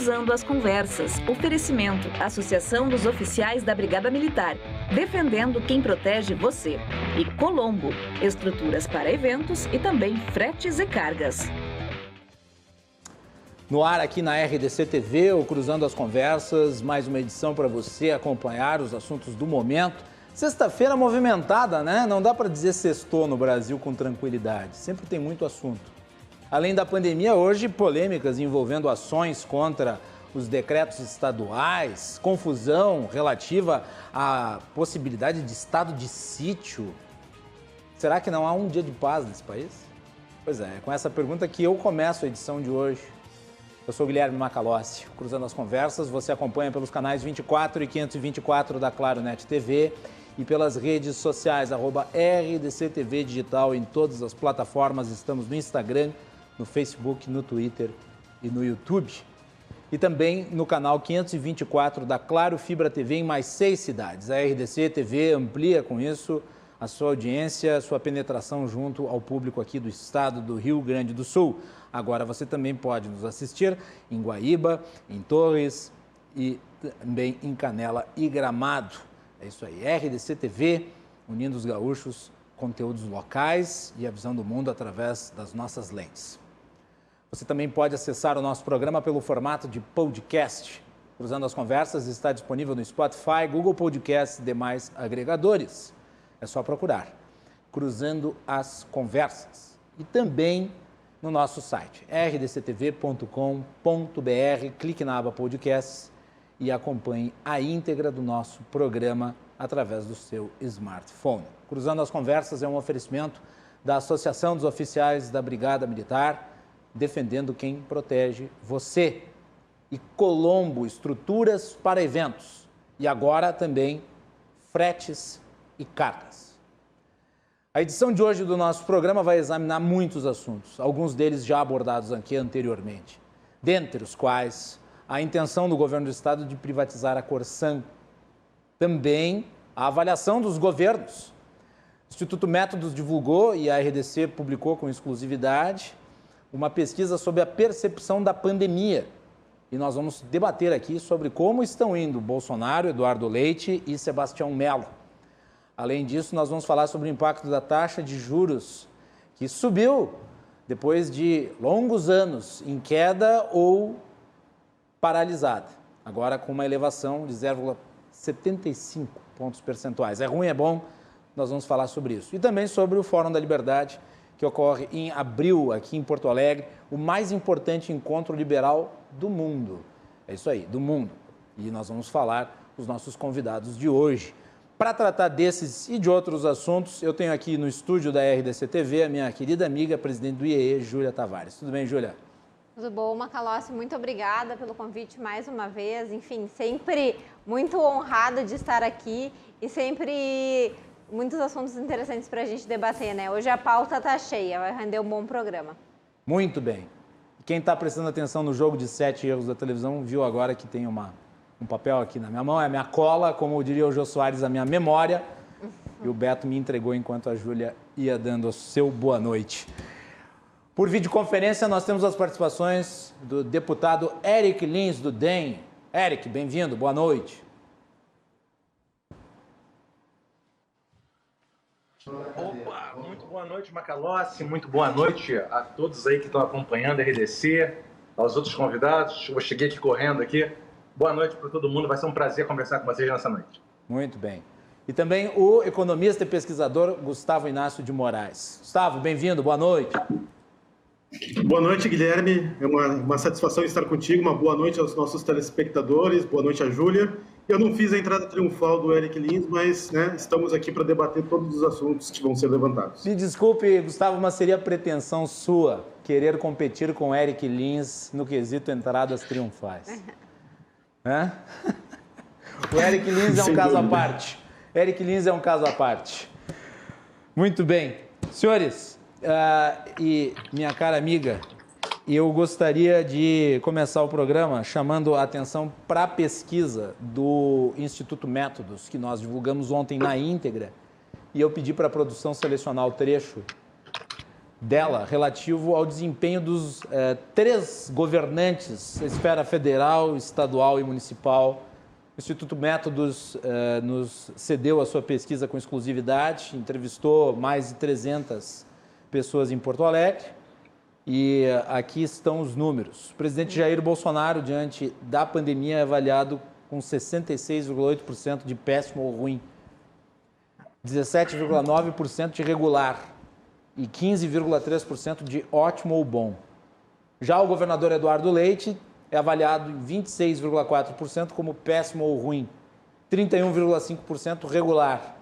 Cruzando as Conversas. Oferecimento: Associação dos Oficiais da Brigada Militar, defendendo quem protege você. E Colombo, estruturas para eventos e também fretes e cargas. No ar aqui na RDC TV, o Cruzando as Conversas, mais uma edição para você acompanhar os assuntos do momento. Sexta-feira movimentada, né? Não dá para dizer sextou no Brasil com tranquilidade, sempre tem muito assunto. Além da pandemia, hoje polêmicas envolvendo ações contra os decretos estaduais, confusão relativa à possibilidade de estado de sítio. Será que não há um dia de paz nesse país? Pois é com essa pergunta que eu começo a edição de hoje. Eu sou Guilherme Macalossi, Cruzando as Conversas, você acompanha pelos canais 24 e 524 da Claro Net TV e pelas redes sociais, @RDCTV Digital em todas as plataformas, estamos no Instagram, no Facebook, no Twitter e no YouTube. E também no canal 524 da Claro Fibra TV em mais 6 cidades. A RDC TV amplia com isso a sua audiência, a sua penetração junto ao público aqui do estado do Rio Grande do Sul. Agora você também pode nos assistir em Guaíba, em Torres e também em Canela e Gramado. É isso aí, RDC TV, unindo os gaúchos, conteúdos locais e a visão do mundo através das nossas lentes. Você também pode acessar o nosso programa pelo formato de podcast. Cruzando as Conversas está disponível no Spotify, Google Podcasts e demais agregadores. É só procurar Cruzando as Conversas. E também no nosso site, rdctv.com.br, clique na aba Podcasts e acompanhe a íntegra do nosso programa através do seu smartphone. Cruzando as Conversas é um oferecimento da Associação dos Oficiais da Brigada Militar, defendendo quem protege você. E Colombo, estruturas para eventos. E agora também fretes e cargas. A edição de hoje do nosso programa vai examinar muitos assuntos, alguns deles já abordados aqui anteriormente, dentre os quais a intenção do governo do estado de privatizar a Corsan, também a avaliação dos governos. O Instituto Métodos divulgou e a RDC publicou com exclusividade uma pesquisa sobre a percepção da pandemia. E nós vamos debater aqui sobre como estão indo Bolsonaro, Eduardo Leite e Sebastião Melo. Além disso, nós vamos falar sobre o impacto da taxa de juros, que subiu depois de longos anos em queda ou paralisada, agora com uma elevação de 0,75 pontos percentuais. É ruim, é bom? Nós vamos falar sobre isso. E também sobre o Fórum da Liberdade, que ocorre em abril, aqui em Porto Alegre, o mais importante encontro liberal do mundo. É isso aí, do mundo. E nós vamos falar com os nossos convidados de hoje. Para tratar desses e de outros assuntos, eu tenho aqui no estúdio da RDC TV a minha querida amiga, presidente do IEE, Júlia Tavares. Tudo bem, Júlia? Tudo bom, Macalossi? Muito obrigada pelo convite mais uma vez. Enfim, sempre muito honrada de estar aqui e sempre muitos assuntos interessantes para a gente debater, né? Hoje a pauta está cheia, vai render um bom programa. Muito bem. Quem está prestando atenção no jogo de 7 erros da televisão viu agora que tem um papel aqui na minha mão, é a minha cola, como diria o Jô Soares, a minha memória. E o Beto me entregou enquanto a Júlia ia dando o seu boa noite. Por videoconferência, nós temos as participações do deputado Eric Lins, do DEM. Eric, bem-vindo, boa noite. Opa, muito boa noite, Macalossi, muito boa noite a todos aí que estão acompanhando a RDC, aos outros convidados. Eu cheguei aqui correndo aqui. Boa noite para todo mundo, vai ser um prazer conversar com vocês nessa noite. Muito bem. E também o economista e pesquisador Gustavo Inácio de Moraes. Gustavo, bem-vindo, boa noite. Boa noite, Guilherme. É uma satisfação estar contigo. Uma boa noite aos nossos telespectadores. Boa noite a Júlia. Eu não fiz a entrada triunfal do Eric Lins, mas estamos aqui para debater todos os assuntos que vão ser levantados. Me desculpe, Gustavo, mas seria pretensão sua querer competir com Eric Lins no quesito entradas triunfais. O Eric Lins é um caso à parte. Eric Lins é um caso à parte. Muito bem. Senhores, e minha cara amiga, eu gostaria de começar o programa chamando a atenção para a pesquisa do Instituto Métodos, que nós divulgamos ontem na íntegra, e eu pedi para a produção selecionar o trecho dela relativo ao desempenho dos 3 governantes, esfera federal, estadual e municipal. O Instituto Métodos nos cedeu a sua pesquisa com exclusividade, entrevistou mais de 300 pessoas em Porto Alegre e aqui estão os números. O presidente Jair Bolsonaro, diante da pandemia, é avaliado com 66,8% de péssimo ou ruim, 17,9% de regular e 15,3% de ótimo ou bom. Já o governador Eduardo Leite é avaliado em 26,4% como péssimo ou ruim, 31,5% regular,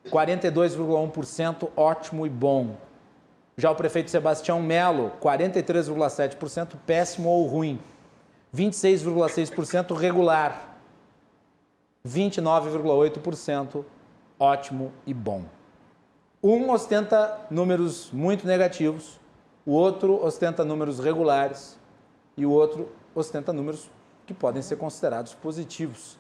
42,1% ótimo e bom. Já o prefeito Sebastião Melo, 43,7% péssimo ou ruim, 26,6% regular, 29,8% ótimo e bom. Um ostenta números muito negativos, o outro ostenta números regulares e o outro ostenta números que podem ser considerados positivos.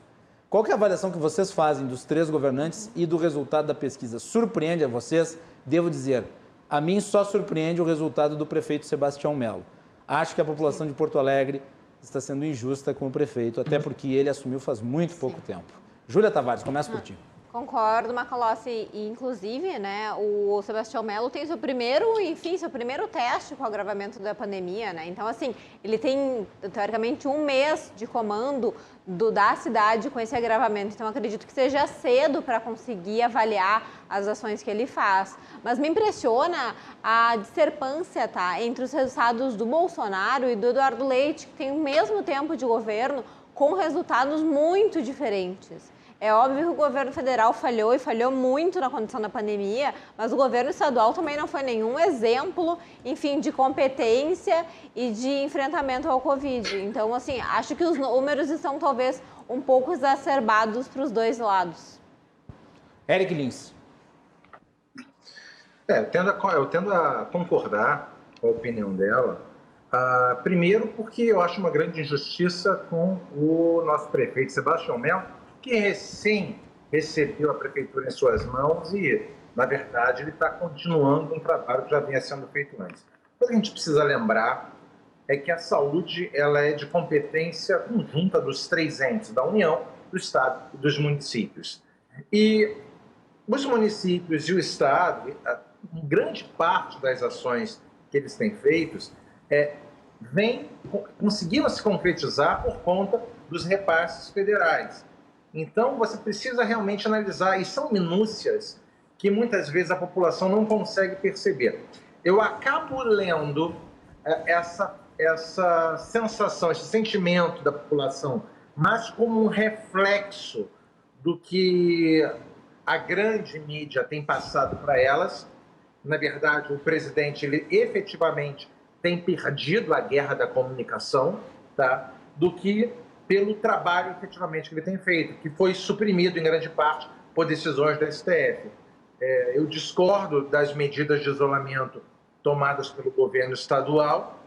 Qual que é a avaliação que vocês fazem dos 3 governantes e do resultado da pesquisa? Surpreende a vocês? Devo dizer, a mim só surpreende o resultado do prefeito Sebastião Melo. Acho que a população de Porto Alegre está sendo injusta com o prefeito, até porque ele assumiu faz muito pouco tempo. Júlia Tavares, começa por ti. Concordo, Macalossi, e inclusive, né, o Sebastião Melo tem seu primeiro teste com o agravamento da pandemia, né? Então, assim, ele tem, teoricamente, 1 mês de comando da cidade com esse agravamento. Então, acredito que seja cedo para conseguir avaliar as ações que ele faz. Mas me impressiona a discrepância, tá, entre os resultados do Bolsonaro e do Eduardo Leite, que tem o mesmo tempo de governo, com resultados muito diferentes. É óbvio que o governo federal falhou e falhou muito na condição da pandemia, mas o governo estadual também não foi nenhum exemplo, enfim, de competência e de enfrentamento ao Covid. Então, assim, acho que os números estão talvez um pouco exacerbados para os 2 lados. Eric Lins. Eu tendo a concordar com a opinião dela. Primeiro porque eu acho uma grande injustiça com o nosso prefeito Sebastião Melo, que recém recebeu a prefeitura em suas mãos e, na verdade, ele está continuando um trabalho que já vinha sendo feito antes. O que a gente precisa lembrar é que a saúde ela é de competência conjunta dos 3 entes, da União, do Estado e dos municípios. E os municípios e o Estado, grande parte das ações que eles têm feitos conseguiram se concretizar por conta dos repasses federais. Então, você precisa realmente analisar, e são minúcias que muitas vezes a população não consegue perceber. Eu acabo lendo essa sensação, esse sentimento da população, mas como um reflexo do que a grande mídia tem passado para elas. Na verdade, o presidente, ele efetivamente tem perdido a guerra da comunicação, tá? Do que pelo trabalho efetivamente que ele tem feito, que foi suprimido em grande parte por decisões da STF. Eu discordo das medidas de isolamento tomadas pelo governo estadual,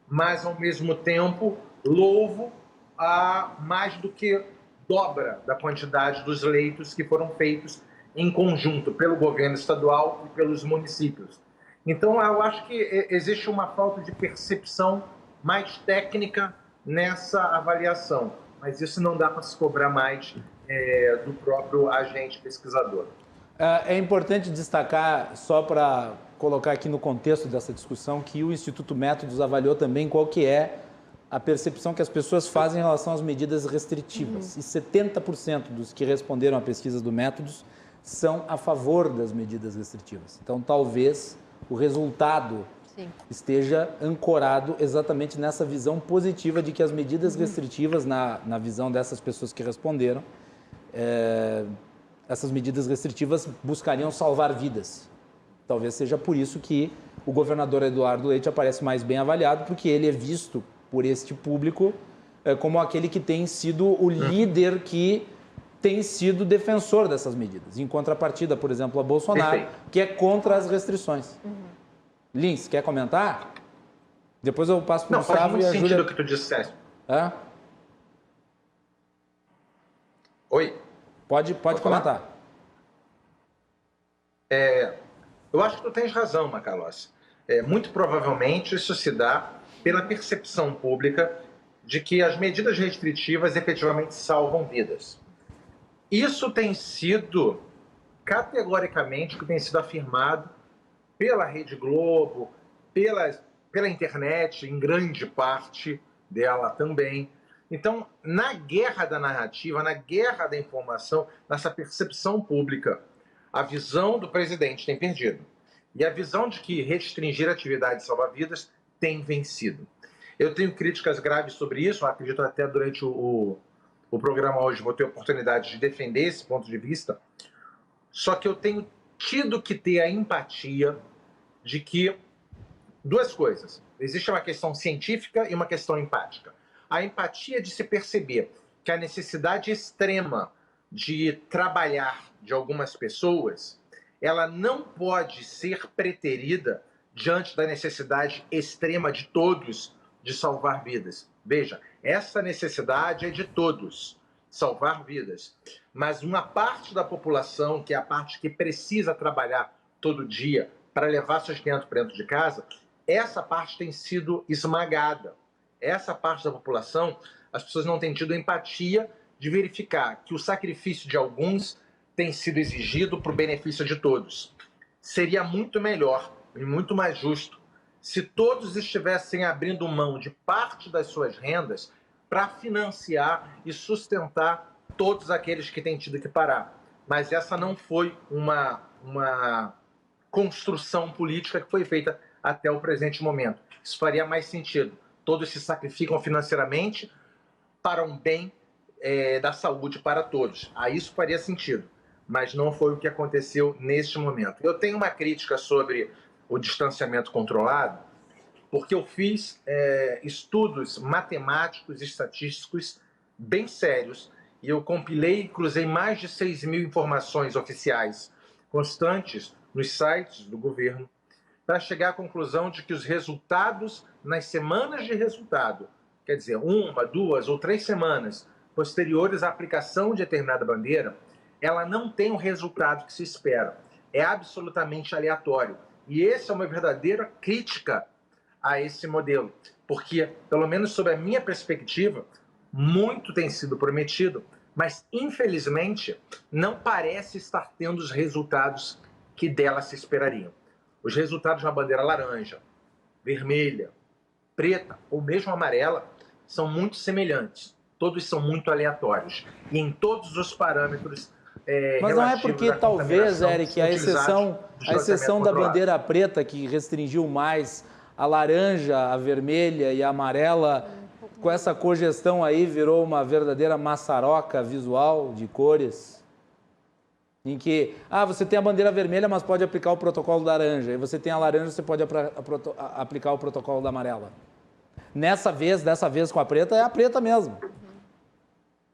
mas, ao mesmo tempo, louvo a mais do que dobra da quantidade dos leitos que foram feitos em conjunto pelo governo estadual e pelos municípios. Então, eu acho que existe uma falta de percepção mais técnica nessa avaliação, mas isso não dá para se cobrar mais do próprio agente pesquisador. É importante destacar, só para colocar aqui no contexto dessa discussão, que o Instituto Métodos avaliou também qual que é a percepção que as pessoas fazem em relação às medidas restritivas. E 70% dos que responderam à pesquisa do Métodos são a favor das medidas restritivas. Então, talvez o resultado esteja ancorado exatamente nessa visão positiva de que as medidas restritivas, na visão dessas pessoas que responderam, essas medidas restritivas buscariam salvar vidas. Talvez seja por isso que o governador Eduardo Leite aparece mais bem avaliado, porque ele é visto por este público como aquele que tem sido o líder que tem sido defensor dessas medidas. Em contrapartida, por exemplo, a Bolsonaro, que é contra as restrições. Lins, quer comentar? Depois eu passo para o Gustavo e a Júlia. Não, faz muito sentido o que tu disseste. Oi? Pode comentar. Eu acho que tu tens razão, Macalossi. muito provavelmente isso se dá pela percepção pública de que as medidas restritivas efetivamente salvam vidas. Isso tem sido categoricamente o que tem sido afirmado pela Rede Globo, pela internet, em grande parte dela também. Então, na guerra da narrativa, na guerra da informação, nessa percepção pública, a visão do presidente tem perdido. E a visão de que restringir atividades salva-vidas tem vencido. Eu tenho críticas graves sobre isso, acredito até durante o programa hoje vou ter a oportunidade de defender esse ponto de vista, só que eu tenho tido que ter a empatia de que duas coisas. Existe uma questão científica e uma questão empática. A empatia de se perceber que a necessidade extrema de trabalhar de algumas pessoas, ela não pode ser preterida diante da necessidade extrema de todos de salvar vidas. Veja, essa necessidade é de todos, salvar vidas. Mas uma parte da população, que é a parte que precisa trabalhar todo dia para levar sustento para dentro de casa, essa parte tem sido esmagada. Essa parte da população, as pessoas não têm tido empatia de verificar que o sacrifício de alguns tem sido exigido para o benefício de todos. Seria muito melhor e muito mais justo se todos estivessem abrindo mão de parte das suas rendas para financiar e sustentar todos aqueles que têm tido que parar. Mas essa não foi uma construção política que foi feita até o presente momento. Isso faria mais sentido. Todos se sacrificam financeiramente para um bem da saúde para todos. Aí isso faria sentido, mas não foi o que aconteceu neste momento. Eu tenho uma crítica sobre o distanciamento controlado, porque eu fiz estudos matemáticos e estatísticos bem sérios e eu compilei e cruzei mais de 6.000 informações oficiais constantes nos sites do governo para chegar à conclusão de que os resultados nas semanas de resultado, quer dizer, 1, 2 ou 3 semanas posteriores à aplicação de determinada bandeira, ela não tem o resultado que se espera. É absolutamente aleatório. E essa é uma verdadeira crítica a esse modelo, porque, pelo menos sob a minha perspectiva, muito tem sido prometido, mas, infelizmente, não parece estar tendo os resultados que dela se esperariam. Os resultados na bandeira laranja, vermelha, preta ou mesmo amarela são muito semelhantes. Todos são muito aleatórios. E em todos os parâmetros mas não é porque talvez, Eric, a exceção da bandeira preta, que restringiu mais, a laranja, a vermelha e a amarela, com essa cogestão aí, virou uma verdadeira maçaroca visual de cores, em que, você tem a bandeira vermelha, mas pode aplicar o protocolo laranja, e você tem a laranja, você pode aplicar o protocolo da amarela. Dessa vez com a preta, é a preta mesmo.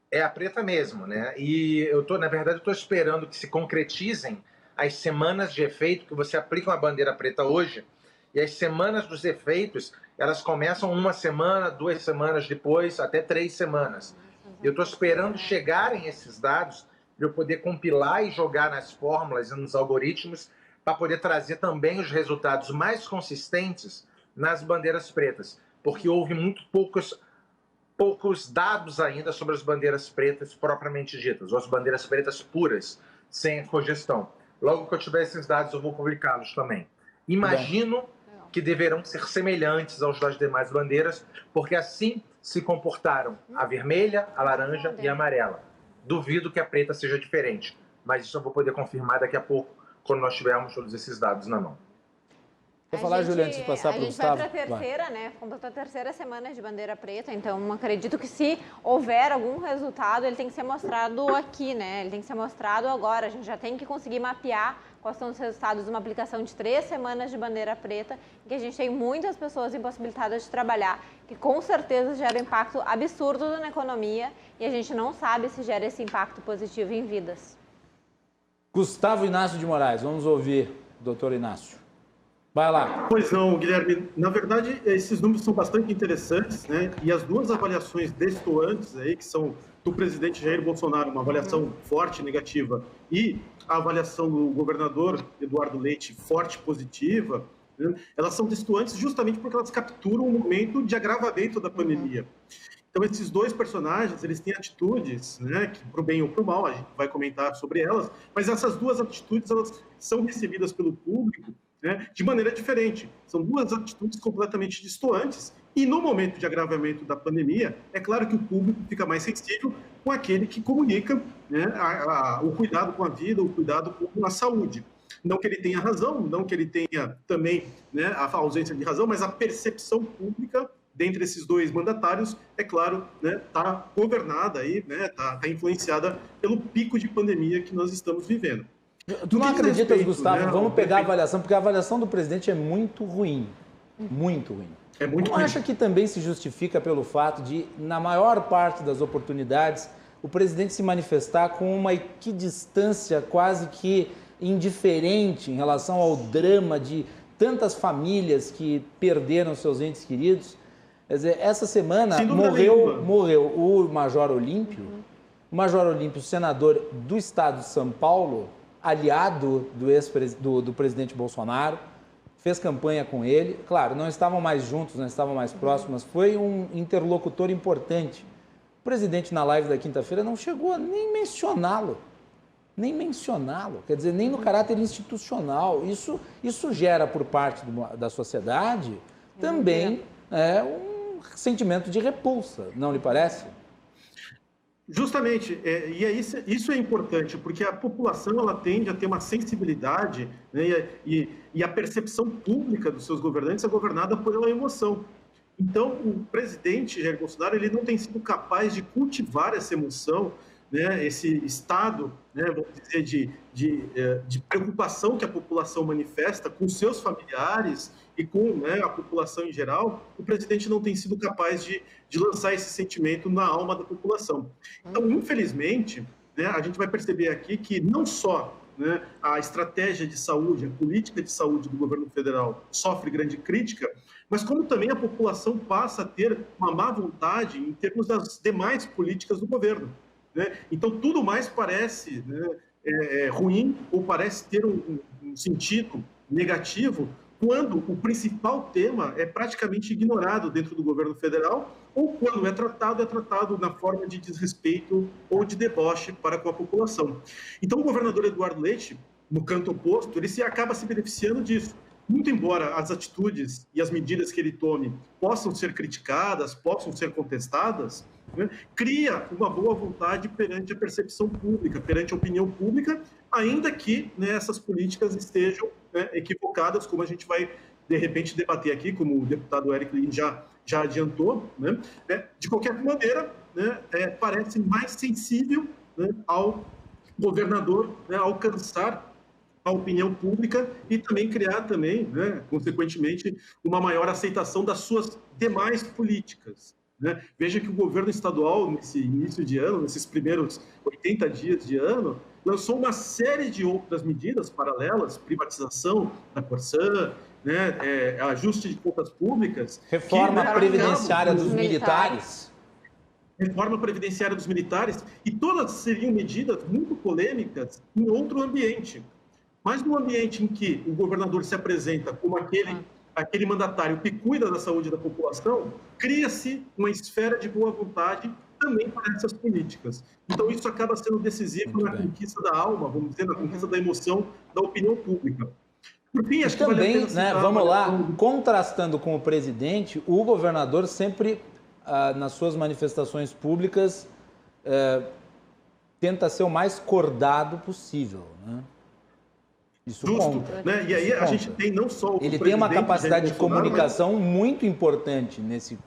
É a preta mesmo, né? E na verdade, eu estou esperando que se concretizem as semanas de efeito, que você aplica uma bandeira preta hoje, e as semanas dos efeitos, elas começam 1 semana, 2 semanas depois, até 3 semanas. Eu estou esperando chegarem esses dados para eu poder compilar e jogar nas fórmulas e nos algoritmos para poder trazer também os resultados mais consistentes nas bandeiras pretas, porque houve muito poucos dados ainda sobre as bandeiras pretas propriamente ditas, ou as bandeiras pretas puras, sem cogestão. Logo que eu tiver esses dados, eu vou publicá-los também. Imagino que deverão ser semelhantes aos das demais bandeiras, porque assim se comportaram a vermelha, a laranja e a amarela. Duvido que a preta seja diferente, mas isso eu vou poder confirmar daqui a pouco, quando nós tivermos todos esses dados na mão. Quer falar, Juliana, antes de passar para o Gustavo? A gente vai para a terceira, né? Completou a terceira semana de bandeira preta, então acredito que se houver algum resultado, ele tem que ser mostrado aqui, né? Ele tem que ser mostrado agora. A gente já tem que conseguir mapear quais são os resultados de uma aplicação de 3 semanas de bandeira preta, em que a gente tem muitas pessoas impossibilitadas de trabalhar, que com certeza gera um impacto absurdo na economia, e a gente não sabe se gera esse impacto positivo em vidas. Gustavo Inácio de Moraes, vamos ouvir o doutor Inácio. Vai lá. Pois não, Guilherme. Na verdade, esses números são bastante interessantes, né? E as duas avaliações destoantes aí, que são do presidente Jair Bolsonaro, uma avaliação forte negativa, e a avaliação do governador Eduardo Leite forte positiva, né? Elas são destoantes justamente porque elas capturam o momento de agravamento da pandemia. Então, esses dois personagens, eles têm atitudes, né, que para o bem ou para o mal, a gente vai comentar sobre elas, mas essas duas atitudes, elas são recebidas pelo público, né, de maneira diferente. São duas atitudes completamente distantes. E no momento de agravamento da pandemia, é claro que o público fica mais sensível com aquele que comunica, né, o cuidado com a vida, o cuidado com a saúde. Não que ele tenha razão, não que ele tenha também, né, a ausência de razão, mas a percepção pública dentre esses dois mandatários, é claro, está governada aí, está influenciada pelo pico de pandemia que nós estamos vivendo. Tu não acreditas, Gustavo? Vamos pegar a avaliação, porque a avaliação do presidente é muito ruim. Muito ruim. É muito ruim. Não acha que também se justifica pelo fato de, na maior parte das oportunidades, o presidente se manifestar com uma equidistância quase que indiferente em relação ao drama de tantas famílias que perderam seus entes queridos? Quer dizer, essa semana morreu o Major Olímpio, senador do estado de São Paulo, aliado do presidente Bolsonaro, fez campanha com ele. Claro, não estavam mais juntos, não estavam mais próximos, mas foi um interlocutor importante. O presidente, na live da quinta-feira, não chegou a nem mencioná-lo. Quer dizer, nem no caráter institucional. Isso gera, por parte da sociedade, também um sentimento de repulsa, não lhe parece? Justamente, isso é importante, porque a população ela tende a ter uma sensibilidade, né, e a percepção pública dos seus governantes é governada pela emoção. Então, o presidente Jair Bolsonaro ele não tem sido capaz de cultivar essa emoção, né, esse estado, né, vamos dizer, de preocupação que a população manifesta com seus familiares e com, né, a população em geral. O presidente não tem sido capaz de lançar esse sentimento na alma da população. Então, infelizmente, né, a gente vai perceber aqui que não só, né, a estratégia de saúde, a política de saúde do governo federal sofre grande crítica, mas como também a população passa a ter uma má vontade em termos das demais políticas do governo. Né? Então, tudo mais parece, né, ruim ou parece ter um sentido negativo quando o principal tema é praticamente ignorado dentro do governo federal ou quando é tratado na forma de desrespeito ou de deboche para com a população. Então, o governador Eduardo Leite, no canto oposto, ele acaba se beneficiando disso. Muito embora as atitudes e as medidas que ele tome possam ser criticadas, possam ser contestadas, né, cria uma boa vontade perante a percepção pública, perante a opinião pública, ainda que, né, essas políticas estejam, né, equivocadas, como a gente vai, de repente, debater aqui, como o deputado Eric Lins já adiantou. Né? De qualquer maneira, né, parece mais sensível, né, ao governador, né, alcançar a opinião pública e também criar, né, consequentemente, uma maior aceitação das suas demais políticas. Né? Veja que o governo estadual, nesse início de ano, nesses primeiros 80 dias de ano, lançou uma série de outras medidas paralelas, privatização da Corsã, né, ajuste de contas públicas. Reforma previdenciária dos militares. Reforma previdenciária dos militares, e todas seriam medidas muito polêmicas em outro ambiente. Mas no ambiente em que o governador se apresenta como aquele mandatário que cuida da saúde da população, cria-se uma esfera de boa vontade também para essas políticas. Então, isso acaba sendo decisivo na conquista da alma, vamos dizer, na conquista da emoção da opinião pública. Por fim, acho que também, né, vamos lá, contrastando com o presidente, o governador sempre, nas suas manifestações públicas, tenta ser o mais cordado possível, né? Isso justo, conta. Né? E aí a gente tem não só o ele tem uma capacidade de comunicação muito importante nesse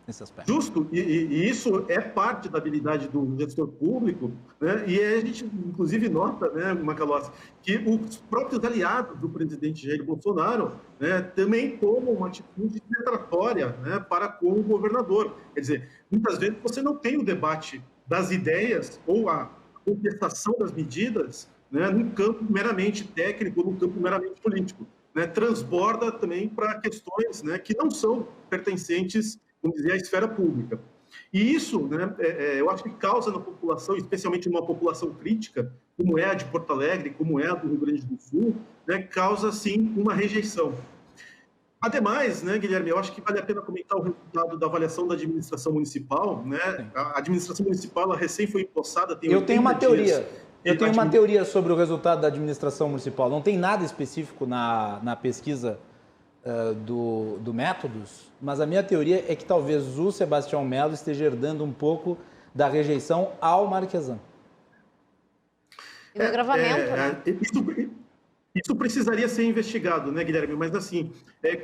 aspecto. Justo, e isso é parte da habilidade do gestor público, né? E a gente, inclusive, nota, né, Macalossi, que os próprios aliados do presidente Jair Bolsonaro, né, também tomam uma atitude detratória, né, para com o governador. Quer dizer, muitas vezes você não tem o debate das ideias ou a contestação das medidas, né, num campo meramente técnico ou num campo meramente político. Né, transborda também para questões, né, que não são pertencentes, vamos dizer, à esfera pública. E isso, né, eu acho que causa na população, especialmente numa população crítica, como é a de Porto Alegre, como é a do Rio Grande do Sul, né, causa, sim, uma rejeição. Ademais, né, Guilherme, eu acho que vale a pena comentar o resultado da avaliação da administração municipal, né? A administração municipal, ela recém foi empossada, tem 80 dias. Eu tenho uma teoria sobre o resultado da administração municipal. Não tem nada específico na pesquisa do Métodos, mas a minha teoria é que talvez o Sebastião Melo esteja herdando um pouco da rejeição ao Marquesan. E do agravamento, né? Isso precisaria ser investigado, né, Guilherme? Mas, assim,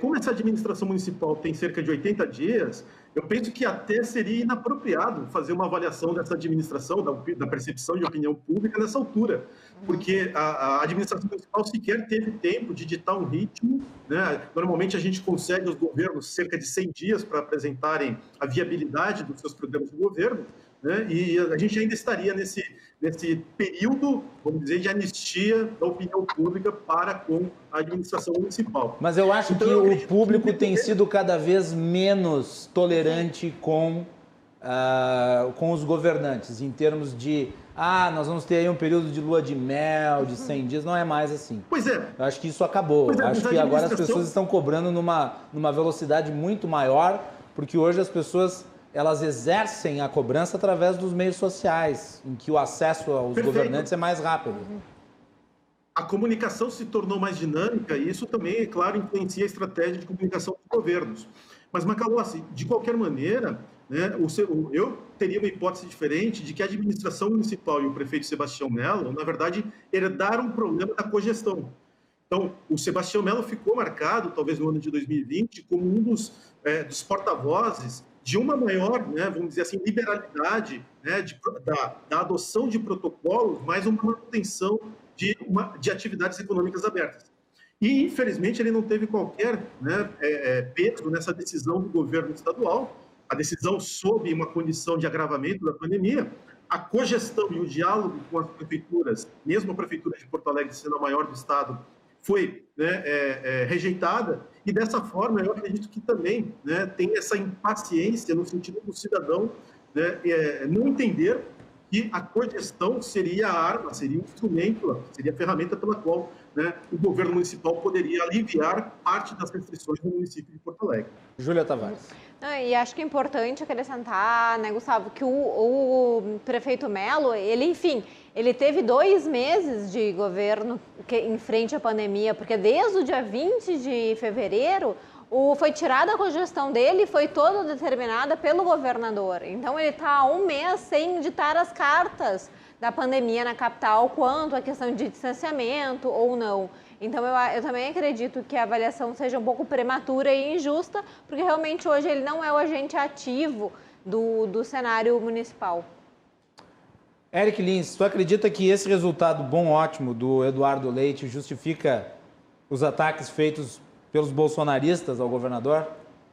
como essa administração municipal tem cerca de 80 dias, eu penso que até seria inapropriado fazer uma avaliação dessa administração, da percepção de opinião pública nessa altura, porque a administração municipal sequer teve tempo de ditar um ritmo, né? Normalmente a gente concede aos governos cerca de 100 dias para apresentarem a viabilidade dos seus programas de governo, né? E a gente ainda estaria nesse período, vamos dizer, de anistia da opinião pública para com a administração municipal. Mas eu acho que o público tem sido cada vez menos tolerante com os governantes, em termos de, nós vamos ter aí um período de lua de mel, de 100 dias, não é mais assim. Pois é. Eu acho que isso acabou. Acho que agora as pessoas estão cobrando numa velocidade muito maior, porque hoje as pessoas elas exercem a cobrança através dos meios sociais, em que o acesso aos governantes é mais rápido. A comunicação se tornou mais dinâmica e isso também, é claro, influencia a estratégia de comunicação dos governos. Mas, Macalossi, de qualquer maneira, né, eu teria uma hipótese diferente de que a administração municipal e o prefeito Sebastião Melo, na verdade, herdaram um problema da cogestão. Então, o Sebastião Melo ficou marcado, talvez no ano de 2020, como um dos porta-vozes de uma maior, né, vamos dizer assim, liberalidade, né, da adoção de protocolos, mais uma manutenção de atividades econômicas abertas. E, infelizmente, ele não teve qualquer, né, peso nessa decisão do governo estadual, a decisão sob uma condição de agravamento da pandemia, a cogestão e o diálogo com as prefeituras, mesmo a prefeitura de Porto Alegre sendo a maior do estado, foi, né, rejeitada, e dessa forma eu acredito que também, né, tem essa impaciência no sentido do cidadão, né, não entender que a cogestão seria a arma, seria o instrumento, seria a ferramenta pela qual, né, o governo municipal poderia aliviar parte das restrições no município de Porto Alegre. Júlia Tavares. E acho que é importante acrescentar, né, Gustavo, que o prefeito Melo, ele teve 2 meses de governo em frente à pandemia, porque desde o dia 20 de fevereiro foi tirada a cogestão dele e foi toda determinada pelo governador. Então ele está há 1 mês sem ditar as cartas da pandemia na capital quanto à questão de distanciamento ou não. Então eu também acredito que a avaliação seja um pouco prematura e injusta, porque realmente hoje ele não é o agente ativo do cenário municipal. Eric Lins, tu acredita que esse resultado bom, ótimo, do Eduardo Leite justifica os ataques feitos pelos bolsonaristas ao governador?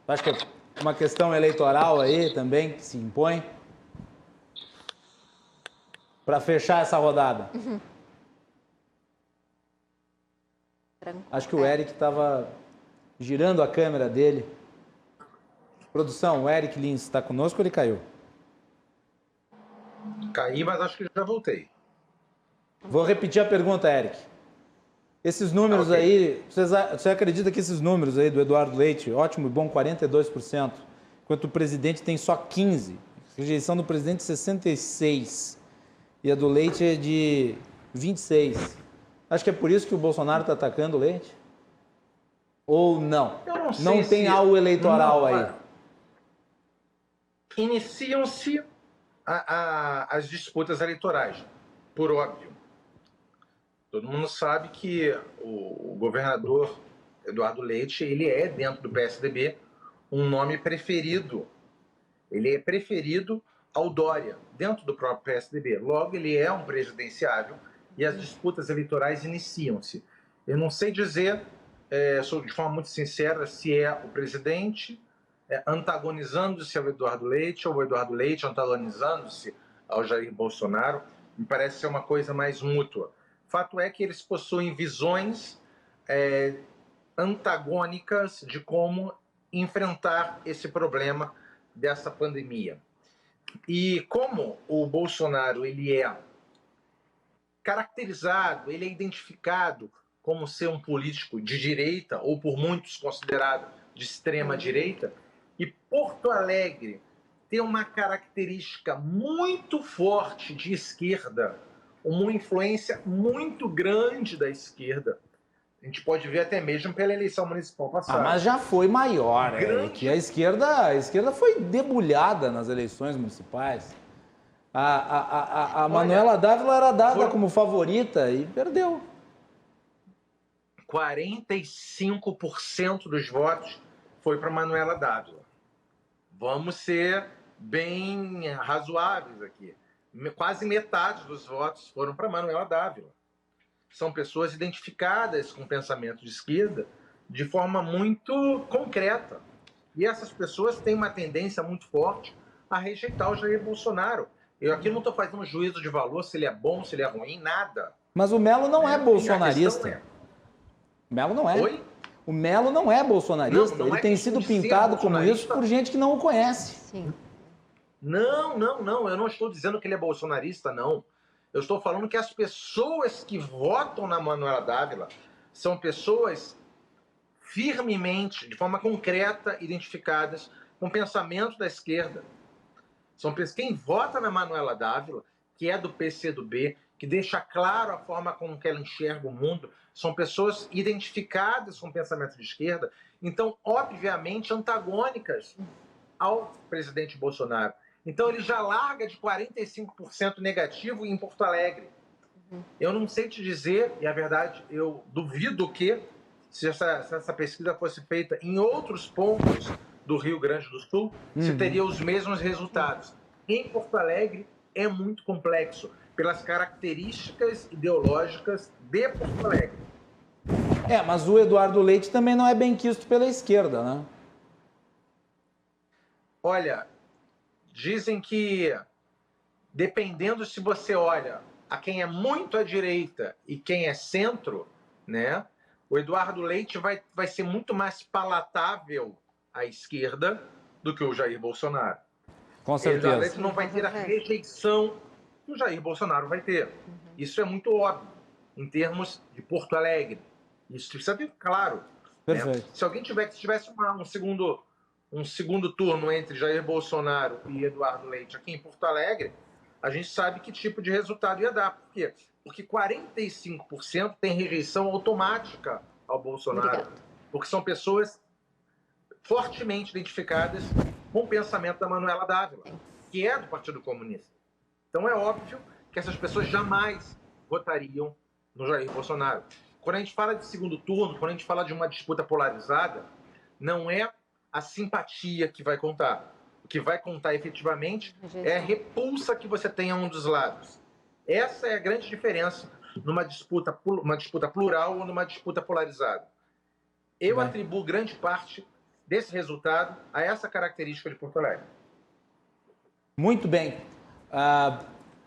Acho que é uma questão eleitoral aí também que se impõe para fechar essa rodada. Acho que o Eric estava girando a câmera dele. Produção, o Eric Lins está conosco ou ele caiu? Caí, mas acho que já voltei. Vou repetir a pergunta, Eric. Esses números aí, você acredita que esses números aí do Eduardo Leite, ótimo e bom, 42%, enquanto o presidente tem só 15%, rejeição do presidente 66%, e a do Leite é de 26%. Acho que é por isso que o Bolsonaro está atacando o Leite? Ou não? Eu não sei. Não tem algo eleitoral aí. Iniciam-se as disputas eleitorais, por óbvio. Todo mundo sabe que o governador Eduardo Leite, ele é, dentro do PSDB, um nome preferido. Ele é preferido ao Dória, dentro do próprio PSDB. Logo, ele é um presidenciável e as disputas eleitorais iniciam-se. Eu não sei dizer, de forma muito sincera, se é o presidente antagonizando-se ao Eduardo Leite ou o Eduardo Leite antagonizando-se ao Jair Bolsonaro. Me parece ser uma coisa mais mútua. Fato é que eles possuem visões antagônicas de como enfrentar esse problema dessa pandemia. E como o Bolsonaro ele é caracterizado, ele é identificado como ser um político de direita, ou por muitos considerado de extrema direita, e Porto Alegre tem uma característica muito forte de esquerda, uma influência muito grande da esquerda. A gente pode ver até mesmo pela eleição municipal passada. Mas já foi maior, que a esquerda foi debulhada nas eleições municipais. A Manuela Dávila era dada como favorita e perdeu. 45% dos votos foi para Manuela Dávila. Vamos ser bem razoáveis aqui. Quase metade dos votos foram para Manuela Dávila. São pessoas identificadas com o pensamento de esquerda de forma muito concreta. E essas pessoas têm uma tendência muito forte a rejeitar o Jair Bolsonaro. Eu aqui não estou fazendo juízo de valor, se ele é bom, se ele é ruim, nada. Mas o Melo não é bolsonarista. O Melo não é. Oi? O Melo não é bolsonarista. Não ele é tem sido pintado como isso por gente que não o conhece. Sim. Não. Eu não estou dizendo que ele é bolsonarista, não. Eu estou falando que as pessoas que votam na Manuela Dávila são pessoas firmemente, de forma concreta, identificadas com o pensamento da esquerda. São pessoas, quem vota na Manuela Dávila, que é do PCdoB, que deixa claro a forma como que ela enxerga o mundo, são pessoas identificadas com o pensamento de esquerda, então, obviamente, antagônicas ao presidente Bolsonaro. Então, ele já larga de 45% negativo em Porto Alegre. Eu não sei te dizer, e a verdade, eu duvido que, se essa pesquisa fosse feita em outros pontos do Rio Grande do Sul, se teria os mesmos resultados. Em Porto Alegre, é muito complexo, pelas características ideológicas de Porto Alegre. Mas o Eduardo Leite também não é bem quisto pela esquerda, né? Olha, dizem que, dependendo se você olha a quem é muito à direita e quem é centro, né, o Eduardo Leite vai ser muito mais palatável à esquerda do que o Jair Bolsonaro. Com certeza. O Eduardo Leite não vai ter a rejeição que o Jair Bolsonaro vai ter. Isso é muito óbvio, em termos de Porto Alegre. Isso precisa ter claro. Perfeito. Né? Se alguém tivesse um segundo turno entre Jair Bolsonaro e Eduardo Leite aqui em Porto Alegre, a gente sabe que tipo de resultado ia dar. Por quê? Porque 45% tem rejeição automática ao Bolsonaro. Obrigada. Porque são pessoas fortemente identificadas com o pensamento da Manuela Dávila, que é do Partido Comunista. Então é óbvio que essas pessoas jamais votariam no Jair Bolsonaro. Quando a gente fala de segundo turno, quando a gente fala de uma disputa polarizada, não é a simpatia que vai contar. O que vai contar efetivamente é a repulsa que você tem a um dos lados. Essa é a grande diferença numa disputa plural ou numa disputa polarizada. Eu atribuo grande parte desse resultado a essa característica de Porto Alegre. Muito bem.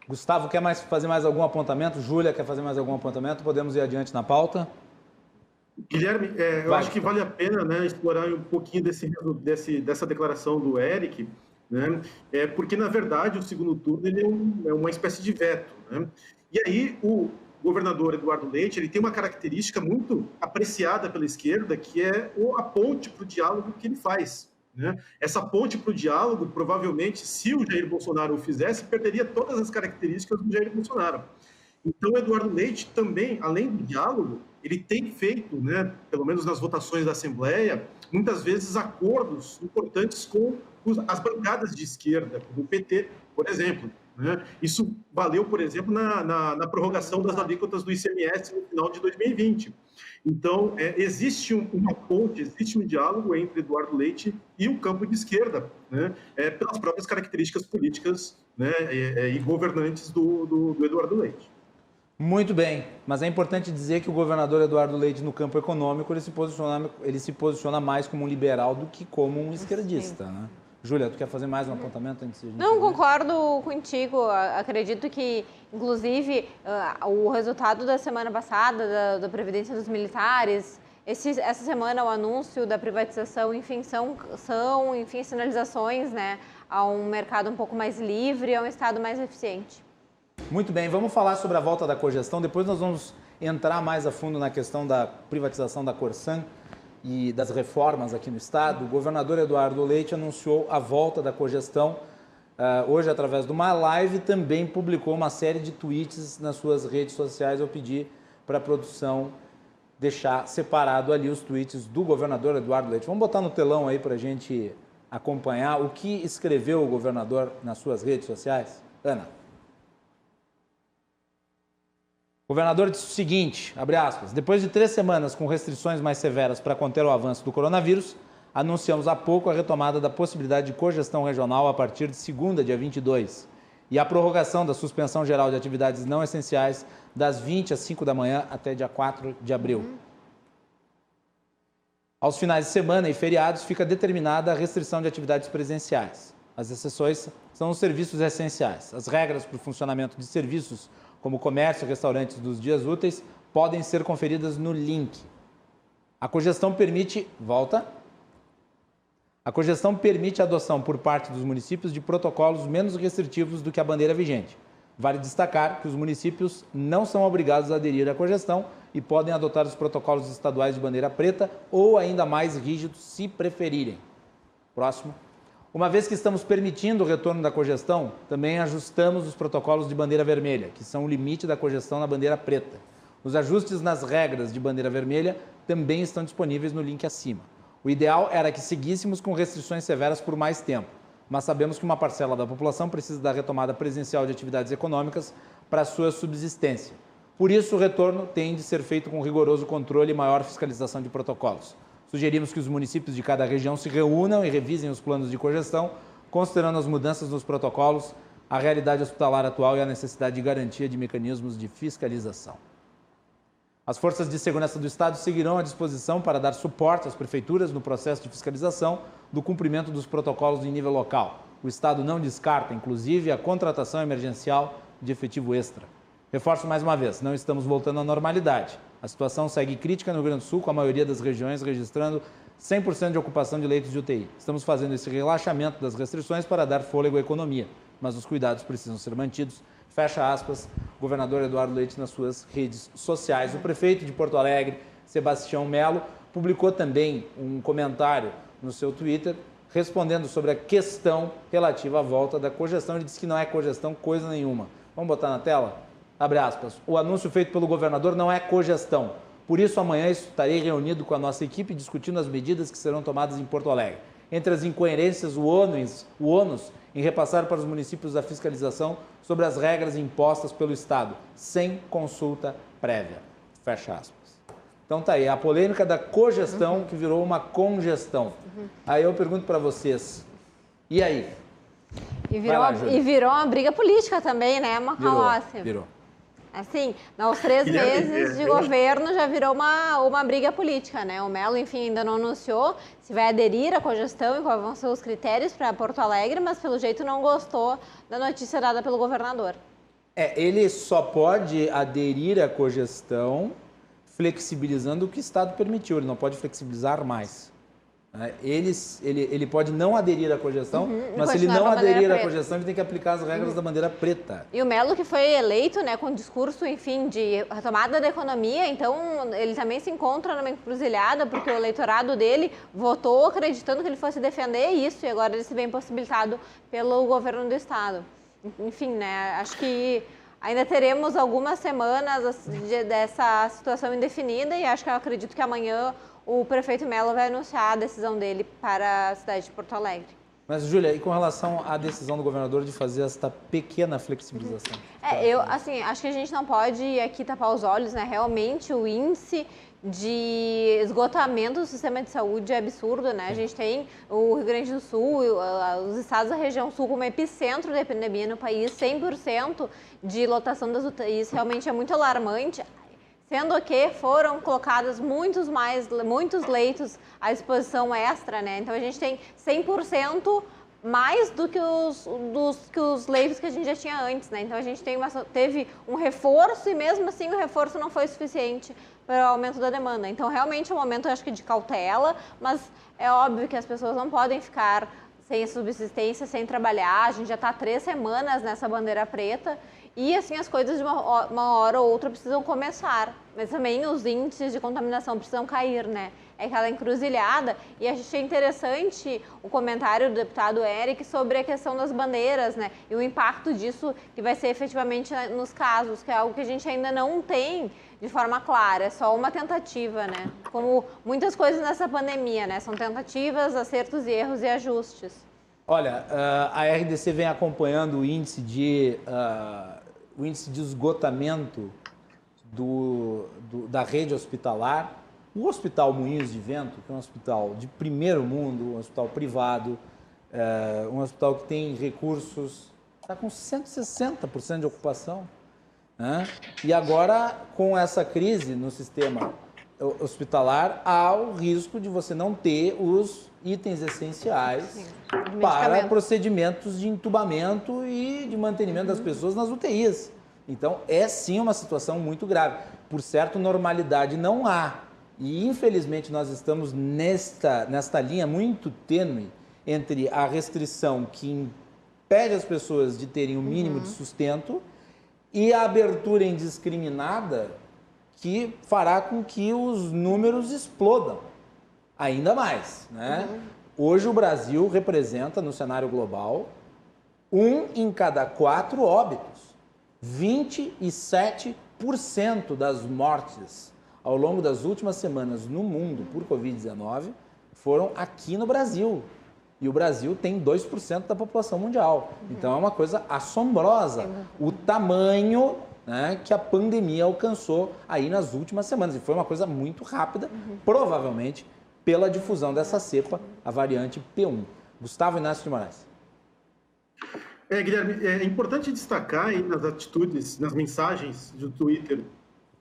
Gustavo, quer fazer mais algum apontamento? Júlia, quer fazer mais algum apontamento? Podemos ir adiante na pauta? Guilherme, eu acho que vale a pena, né, explorar um pouquinho dessa declaração do Eric, né, porque, na verdade, o segundo turno ele é uma espécie de veto. Né? E aí, o governador Eduardo Leite ele tem uma característica muito apreciada pela esquerda, que é a ponte para o diálogo que ele faz. Né? Essa ponte para o diálogo, provavelmente, se o Jair Bolsonaro o fizesse, perderia todas as características do Jair Bolsonaro. Então, Eduardo Leite também, além do diálogo, ele tem feito, né, pelo menos nas votações da Assembleia, muitas vezes acordos importantes com as bancadas de esquerda, como o PT, por exemplo. Né? Isso valeu, por exemplo, na prorrogação das alíquotas do ICMS no final de 2020. Então, existe uma ponte, existe um diálogo entre Eduardo Leite e o campo de esquerda, né? Pelas próprias características políticas, né, e governantes do Eduardo Leite. Muito bem, mas é importante dizer que o governador Eduardo Leite, no campo econômico, ele se posiciona mais como um liberal do que como um esquerdista, né? Júlia, tu quer fazer mais um apontamento antes de a gente... Não, concordo contigo. Acredito que, inclusive, o resultado da semana passada, da Previdência dos Militares, essa semana o anúncio da privatização, enfim, são sinalizações, né, a um mercado um pouco mais livre, a um Estado mais eficiente. Muito bem, vamos falar sobre a volta da cogestão, depois nós vamos entrar mais a fundo na questão da privatização da Corsan e das reformas aqui no estado, o governador Eduardo Leite anunciou a volta da cogestão. Hoje, através de uma live, também publicou uma série de tweets nas suas redes sociais. Eu pedi para a produção deixar separado ali os tweets do governador Eduardo Leite. Vamos botar no telão aí para a gente acompanhar o que escreveu o governador nas suas redes sociais? Ana. O governador disse o seguinte, abre aspas, depois de 3 semanas com restrições mais severas para conter o avanço do coronavírus, anunciamos há pouco a retomada da possibilidade de cogestão regional a partir de segunda, dia 22, e a prorrogação da suspensão geral de atividades não essenciais das 20 às 5 da manhã até dia 4 de abril. Aos finais de semana e feriados fica determinada a restrição de atividades presenciais. As exceções são os serviços essenciais. As regras para o funcionamento de serviços como comércio e restaurantes dos dias úteis podem ser conferidas no link. A cogestão permite a adoção por parte dos municípios de protocolos menos restritivos do que a bandeira vigente. Vale destacar que os municípios não são obrigados a aderir à cogestão e podem adotar os protocolos estaduais de bandeira preta ou ainda mais rígidos, se preferirem. Próximo. Uma vez que estamos permitindo o retorno da cogestão, também ajustamos os protocolos de bandeira vermelha, que são o limite da cogestão na bandeira preta. Os ajustes nas regras de bandeira vermelha também estão disponíveis no link acima. O ideal era que seguíssemos com restrições severas por mais tempo, mas sabemos que uma parcela da população precisa da retomada presencial de atividades econômicas para sua subsistência. Por isso, o retorno tem de ser feito com rigoroso controle e maior fiscalização de protocolos. Sugerimos que os municípios de cada região se reúnam e revisem os planos de cogestão, considerando as mudanças nos protocolos, a realidade hospitalar atual e a necessidade de garantia de mecanismos de fiscalização. As forças de segurança do Estado seguirão à disposição para dar suporte às prefeituras no processo de fiscalização do cumprimento dos protocolos em nível local. O Estado não descarta, inclusive, a contratação emergencial de efetivo extra. Reforço mais uma vez, não estamos voltando à normalidade. A situação segue crítica no Rio Grande do Sul, com a maioria das regiões registrando 100% de ocupação de leitos de UTI. Estamos fazendo esse relaxamento das restrições para dar fôlego à economia, mas os cuidados precisam ser mantidos. Fecha aspas, governador Eduardo Leite nas suas redes sociais. O prefeito de Porto Alegre, Sebastião Melo, publicou também um comentário no seu Twitter, respondendo sobre a questão relativa à volta da cogestão. Ele disse que não é cogestão coisa nenhuma. Vamos botar na tela? Abre aspas, o anúncio feito pelo governador não é cogestão. Por isso, amanhã estarei reunido com a nossa equipe discutindo as medidas que serão tomadas em Porto Alegre. Entre as incoerências, o ônus em repassar para os municípios a fiscalização sobre as regras impostas pelo Estado, sem consulta prévia. Fecha aspas. Então tá aí, a polêmica da cogestão que virou uma congestão. Aí eu pergunto para vocês, e aí? E virou uma briga política também, né, Macalossi? Virou. Assim, nos 3 meses de governo já virou uma briga política, né? O Melo, enfim, ainda não anunciou se vai aderir à cogestão e quais vão ser os critérios para Porto Alegre, mas pelo jeito não gostou da notícia dada pelo governador. Ele só pode aderir à cogestão flexibilizando o que o Estado permitiu, ele não pode flexibilizar mais. Ele pode não aderir à cogestão, mas se ele não aderir à cogestão, ele tem que aplicar as regras da bandeira preta. E o Melo, que foi eleito, né, com discurso, enfim, de retomada da economia, então ele também se encontra numa encruzilhada, porque o eleitorado dele votou acreditando que ele fosse defender isso, e agora ele se vê impossibilitado pelo governo do Estado. Enfim, né, acho que ainda teremos algumas semanas dessa situação indefinida, e acho que eu acredito que amanhã o prefeito Melo vai anunciar a decisão dele para a cidade de Porto Alegre. Mas, Júlia, e com relação à decisão do governador de fazer esta pequena flexibilização? Eu acho que a gente não pode aqui tapar os olhos, né? Realmente o índice de esgotamento do sistema de saúde é absurdo, né? A gente tem o Rio Grande do Sul, os estados da região sul como epicentro da epidemia no país, 100% de lotação das UTIs, realmente é muito alarmante. Sendo que foram colocados muitos leitos à disposição extra, né? Então a gente tem 100% mais do que os leitos que a gente já tinha antes, né? Então a gente teve um reforço e mesmo assim o reforço não foi suficiente para o aumento da demanda. Então realmente é um momento, acho que, de cautela, mas é óbvio que as pessoas não podem ficar sem subsistência, sem trabalhar. A gente já está 3 semanas nessa bandeira preta. E assim, as coisas de uma hora ou outra precisam começar. mas também os índices de contaminação precisam cair, né? É aquela encruzilhada. E achei interessante o comentário do deputado Eric sobre a questão das bandeiras, né? E o impacto disso que vai ser efetivamente nos casos, que é algo que a gente ainda não tem de forma clara, é só uma tentativa, né? Como muitas coisas nessa pandemia, né? São tentativas, acertos e erros e ajustes. Olha, a RDC vem acompanhando o índice de esgotamento da rede hospitalar. O Hospital Moinhos de Vento, que é um hospital de primeiro mundo, um hospital privado, um hospital que tem recursos, está com 160% de ocupação. Né? E agora, com essa crise no sistema hospitalar, há o risco de você não ter os itens essenciais para procedimentos de entubamento e de mantenimento das pessoas nas UTIs. Então, é sim uma situação muito grave. Por certo, normalidade não há. E, infelizmente, nós estamos nesta linha muito tênue entre a restrição que impede as pessoas de terem o mínimo de sustento e a abertura indiscriminada que fará com que os números explodam ainda mais. Né? Hoje o Brasil representa, no cenário global, 1 em cada 4 óbitos. 27% das mortes ao longo das últimas semanas no mundo por Covid-19 foram aqui no Brasil. E o Brasil tem 2% da população mundial. Então é uma coisa assombrosa o tamanho, né, que a pandemia alcançou aí nas últimas semanas. E foi uma coisa muito rápida, provavelmente pela difusão dessa cepa, a variante P1. Gustavo Inácio de Moraes. Guilherme, é importante destacar aí nas atitudes, nas mensagens do Twitter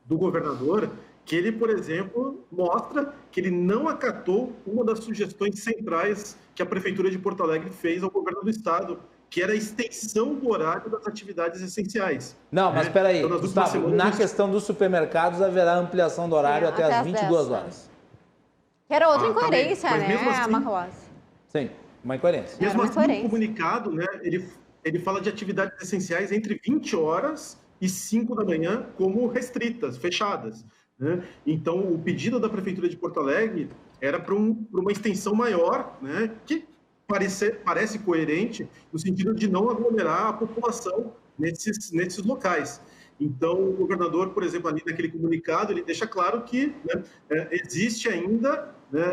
do governador, que ele, por exemplo, mostra que ele não acatou uma das sugestões centrais que a Prefeitura de Porto Alegre fez ao governo do Estado, que era a extensão do horário das atividades essenciais. Não, mas espera aí, então, Gustavo, na questão dos supermercados haverá ampliação do horário até as 22 horas. Que era outra incoerência, né, assim, Macalossi? Sim, uma incoerência. Mesmo assim, no comunicado, né, ele fala de atividades essenciais entre 20 horas e 5 da manhã como restritas, fechadas. Né? Então, o pedido da Prefeitura de Porto Alegre era para uma extensão maior, né, que parece coerente no sentido de não aglomerar a população nesses locais. Então, o governador, por exemplo, ali naquele comunicado, ele deixa claro que, né, existe ainda, né,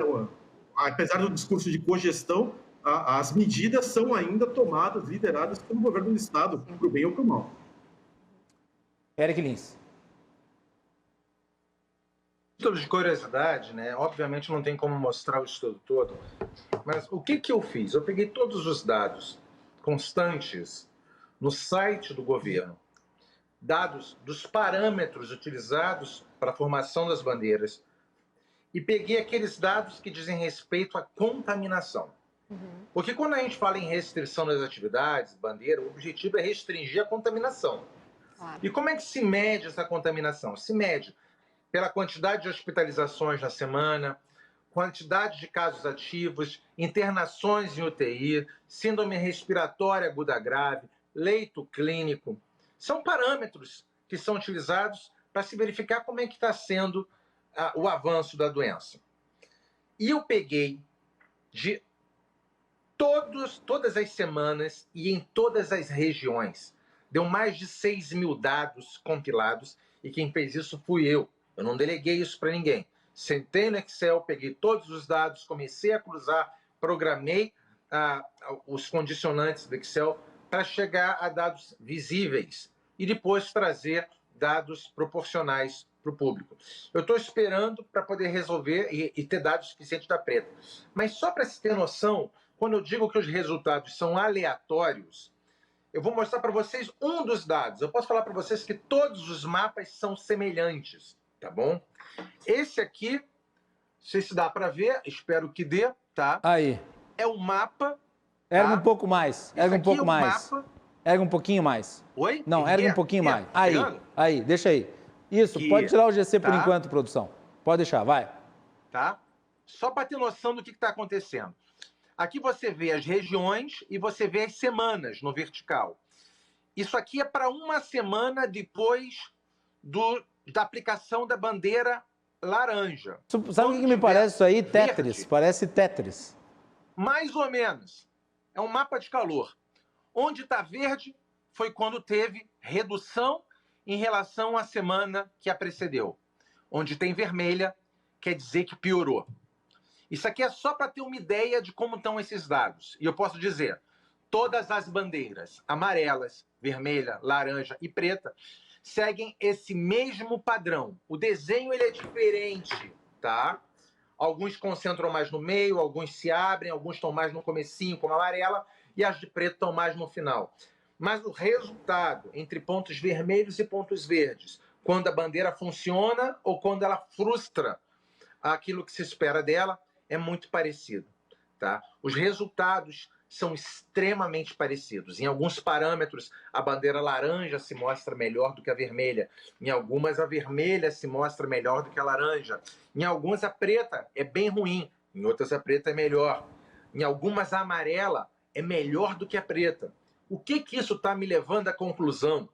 apesar do discurso de cogestão, as medidas são ainda tomadas, lideradas pelo governo do Estado, para o bem ou para o mal. Eric Lins. Título de curiosidade, né? Obviamente não tem como mostrar o estudo todo, mas o que eu fiz? Eu peguei todos os dados constantes no site do governo, dados dos parâmetros utilizados para a formação das bandeiras, e peguei aqueles dados que dizem respeito à contaminação. Porque quando a gente fala em restrição das atividades, bandeira, o objetivo é restringir a contaminação. Claro. E como é que se mede essa contaminação? Se mede pela quantidade de hospitalizações na semana, quantidade de casos ativos, internações em UTI, síndrome respiratória aguda grave, leito clínico. São parâmetros que são utilizados para se verificar como é que está sendo o avanço da doença. E eu peguei de todas as semanas e em todas as regiões. Deu mais de 6 mil dados compilados e quem fez isso fui eu. Eu não deleguei isso para ninguém. Sentei no Excel, peguei todos os dados, comecei a cruzar, programei os condicionantes do Excel para chegar a dados visíveis e depois trazer dados proporcionais para o público. Eu estou esperando para poder resolver e ter dados suficientes da preta. Mas só para se ter noção, quando eu digo que os resultados são aleatórios, eu vou mostrar para vocês um dos dados. Eu posso falar para vocês que todos os mapas são semelhantes. Tá bom? Esse aqui, não sei se dá para ver, espero que dê, tá? Aí. É o mapa. Erga um pouco mais, erga um pouco mais. Mapa. Erga um pouquinho mais. Oi? Não, erga um pouquinho mais. Aí, deixa aí. Isso, pode tirar o GC por enquanto, produção. Pode deixar, vai. Tá? Só para ter noção do que está acontecendo. Aqui você vê as regiões e você vê as semanas no vertical. Isso aqui é para uma semana depois da aplicação da bandeira laranja. Sabe o que me parece isso aí? Tetris. Verde, parece Tetris. Mais ou menos. É um mapa de calor. Onde está verde foi quando teve redução em relação à semana que a precedeu. Onde tem vermelha, quer dizer que piorou. Isso aqui é só para ter uma ideia de como estão esses dados. E eu posso dizer, todas as bandeiras amarelas, vermelha, laranja e preta seguem esse mesmo padrão. O desenho ele é diferente, tá? Alguns concentram mais no meio, alguns se abrem, alguns estão mais no comecinho, como a amarela, e as de preto estão mais no final. Mas o resultado entre pontos vermelhos e pontos verdes, quando a bandeira funciona ou quando ela frustra aquilo que se espera dela, é muito parecido, tá? Os resultados são extremamente parecidos. Em alguns parâmetros, a bandeira laranja se mostra melhor do que a vermelha. Em algumas, a vermelha se mostra melhor do que a laranja. Em algumas, a preta é bem ruim. Em outras, a preta é melhor. Em algumas, a amarela é melhor do que a preta. O que isso está me levando à conclusão?